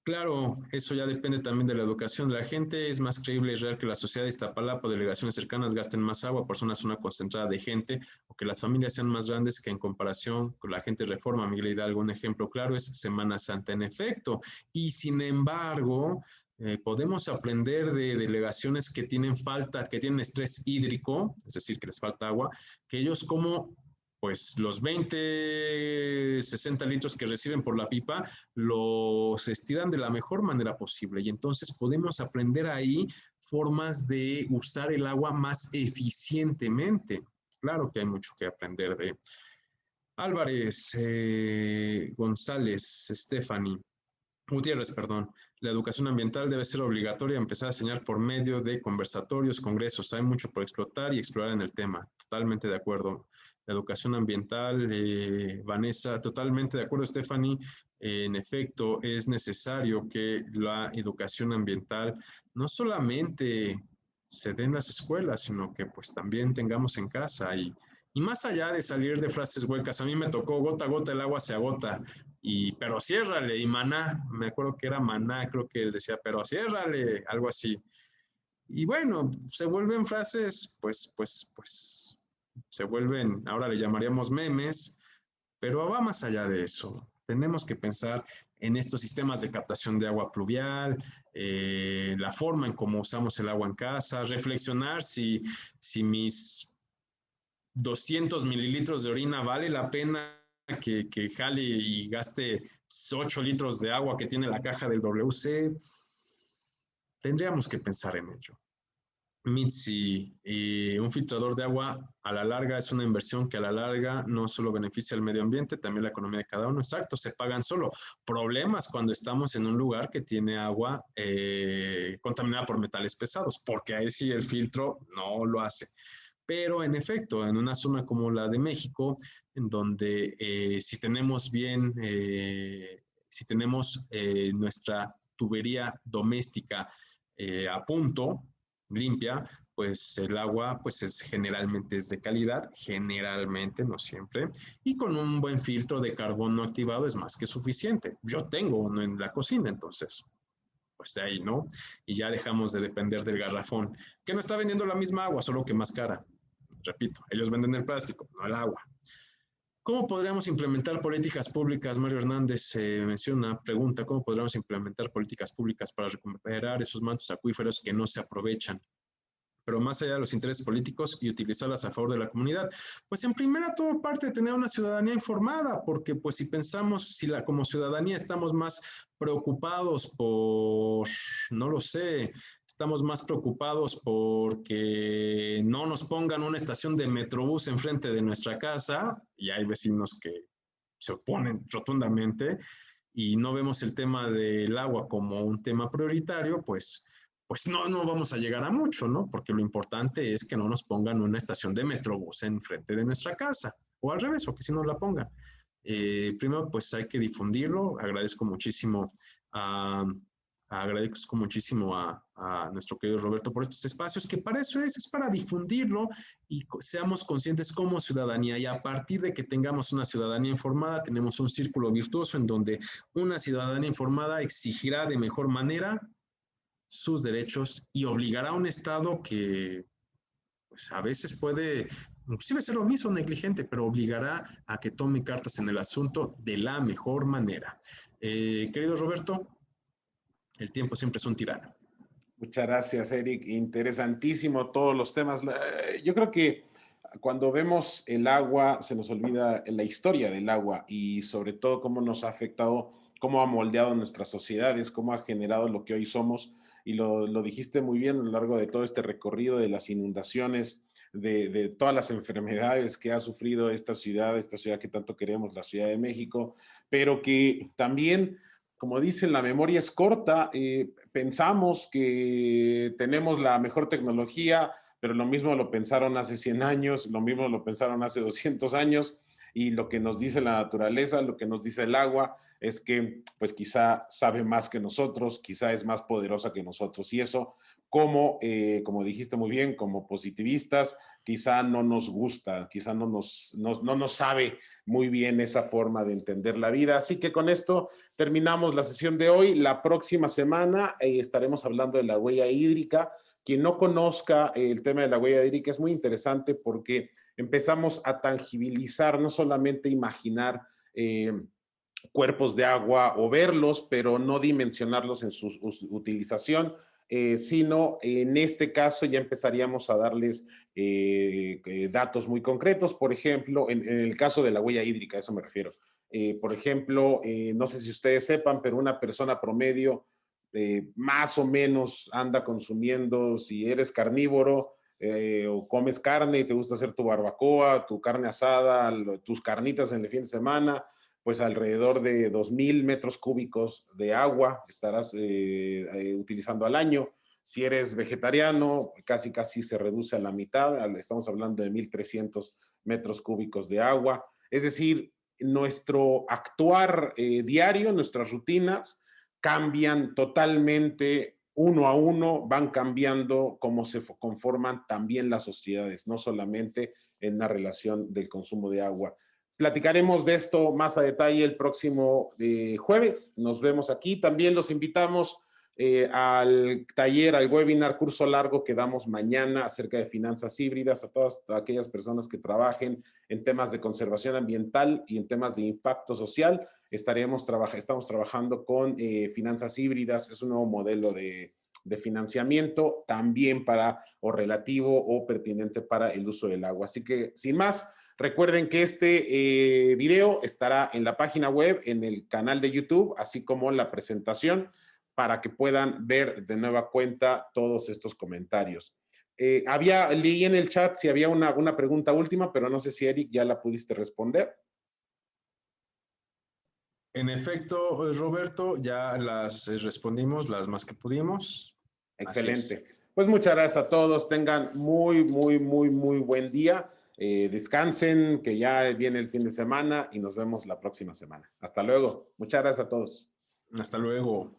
claro, eso ya depende también de la educación de la gente. Es más creíble y real que la sociedad de Iztapalapa o delegaciones cercanas gasten más agua por ser una zona concentrada de gente, o que las familias sean más grandes que en comparación con la gente de Reforma. Miguel Hidalgo, un ejemplo claro es Semana Santa en efecto. Y sin embargo, podemos aprender de delegaciones que tienen que tienen estrés hídrico, es decir, que les falta agua, que ellos como pues los 20, 60 litros que reciben por la pipa, los estiran de la mejor manera posible. Y entonces podemos aprender ahí formas de usar el agua más eficientemente. Claro que hay mucho que aprender de Álvarez, González, Stephanie. Gutiérrez, perdón. La educación ambiental debe ser obligatoria, empezar a enseñar por medio de conversatorios, congresos. Hay mucho por explotar y explorar en el tema. Totalmente de acuerdo. La educación ambiental, Vanessa, totalmente de acuerdo, Stephanie. En efecto, es necesario que la educación ambiental no solamente se dé en las escuelas, sino que pues también tengamos en casa y más allá de salir de frases huecas, a mí me tocó gota a gota el agua se agota, pero ciérrale, y Maná, me acuerdo que era Maná, creo que él decía, pero ciérrale, algo así. Y bueno, se vuelven frases, pues, se vuelven, ahora le llamaríamos memes, pero va más allá de eso. Tenemos que pensar en estos sistemas de captación de agua pluvial, la forma en cómo usamos el agua en casa, reflexionar si mis 200 mililitros de orina vale la pena que jale y gaste 8 litros de agua que tiene la caja del WC. Tendríamos que pensar en ello. Mitzi, un filtrador de agua a la larga es una inversión que a la larga no solo beneficia al medio ambiente, también la economía de cada uno. Exacto, se pagan solo. Problemas cuando estamos en un lugar que tiene agua contaminada por metales pesados, porque ahí sí el filtro no lo hace. Pero en efecto, en una zona como la de México, en donde si tenemos bien, si tenemos nuestra tubería doméstica a punto, limpia, pues el agua pues generalmente es de calidad, generalmente, no siempre, y con un buen filtro de carbón no activado es más que suficiente. Yo tengo uno en la cocina, entonces, pues de ahí, ¿no? Y ya dejamos de depender del garrafón, que no está vendiendo la misma agua, solo que más cara. Repito, ellos venden el plástico, no el agua. ¿Cómo podríamos implementar políticas públicas? Mario Hernández menciona, pregunta, ¿cómo podríamos implementar políticas públicas para recuperar esos mantos acuíferos que no se aprovechan? Pero más allá de los intereses políticos y utilizarlas a favor de la comunidad. Pues en primera todo parte de tener una ciudadanía informada, porque pues si pensamos, si como ciudadanía estamos más preocupados por, no lo sé, estamos más preocupados porque no nos pongan una estación de Metrobús enfrente de nuestra casa, y hay vecinos que se oponen rotundamente, y no vemos el tema del agua como un tema prioritario, pues no vamos a llegar a mucho, ¿no? Porque lo importante es que no nos pongan una estación de Metrobús enfrente de nuestra casa, o al revés, o que si nos la pongan. Primero, pues hay que difundirlo. Agradezco muchísimo a nuestro querido Roberto por estos espacios, que para eso es para difundirlo y seamos conscientes como ciudadanía. Y a partir de que tengamos una ciudadanía informada, tenemos un círculo virtuoso en donde una ciudadanía informada exigirá de mejor manera sus derechos y obligará a un Estado que pues, a veces puede inclusive ser omiso o negligente, pero obligará a que tome cartas en el asunto de la mejor manera. Querido Roberto, el tiempo siempre es un tirano. Muchas gracias, Eric. Interesantísimo todos los temas. Yo creo que cuando vemos el agua, se nos olvida la historia del agua y sobre todo cómo nos ha afectado, cómo ha moldeado nuestras sociedades, cómo ha generado lo que hoy somos. Y lo dijiste muy bien a lo largo de todo este recorrido de las inundaciones, de todas las enfermedades que ha sufrido esta ciudad que tanto queremos, la Ciudad de México, pero que también como dicen, la memoria es corta. Pensamos que tenemos la mejor tecnología, pero lo mismo lo pensaron hace 100 años, lo mismo lo pensaron hace 200 años, y lo que nos dice la naturaleza, lo que nos dice el agua, es que pues quizá sabe más que nosotros, quizá es más poderosa que nosotros, y eso, como dijiste muy bien, como positivistas, quizá no nos gusta, quizá no nos sabe muy bien esa forma de entender la vida. Así que con esto terminamos la sesión de hoy. La próxima semana estaremos hablando de la huella hídrica. Quien no conozca el tema de la huella hídrica es muy interesante porque empezamos a tangibilizar, no solamente imaginar cuerpos de agua o verlos, pero no dimensionarlos en su utilización, sino en este caso ya empezaríamos a darles datos muy concretos, por ejemplo, en el caso de la huella hídrica, a eso me refiero. Por ejemplo, no sé si ustedes sepan, pero una persona promedio más o menos anda consumiendo, si eres carnívoro, o comes carne y te gusta hacer tu barbacoa, tu carne asada, tus carnitas en el fin de semana, pues alrededor de 2,000 metros cúbicos de agua estarás utilizando al año. Si eres vegetariano, casi se reduce a la mitad, estamos hablando de 1,300 metros cúbicos de agua. Es decir, nuestro actuar diario, nuestras rutinas cambian totalmente uno a uno, van cambiando cómo se conforman también las sociedades, no solamente en la relación del consumo de agua. Platicaremos de esto más a detalle el próximo jueves. Nos vemos aquí. También los invitamos al taller, al webinar, curso largo que damos mañana acerca de finanzas híbridas a todas aquellas personas que trabajen en temas de conservación ambiental y en temas de impacto social. Estamos trabajando con finanzas híbridas. Es un nuevo modelo de financiamiento también o relativo o pertinente para el uso del agua. Así que, sin más, recuerden que este video estará en la página web, en el canal de YouTube, así como la presentación, para que puedan ver de nueva cuenta todos estos comentarios. Leí en el chat si había una pregunta última, pero no sé si Eric ya la pudiste responder. En efecto, Roberto, ya las respondimos las más que pudimos. Excelente. Pues muchas gracias a todos. Tengan muy buen día. Descansen, que ya viene el fin de semana y nos vemos la próxima semana. Hasta luego. Muchas gracias a todos. Hasta luego.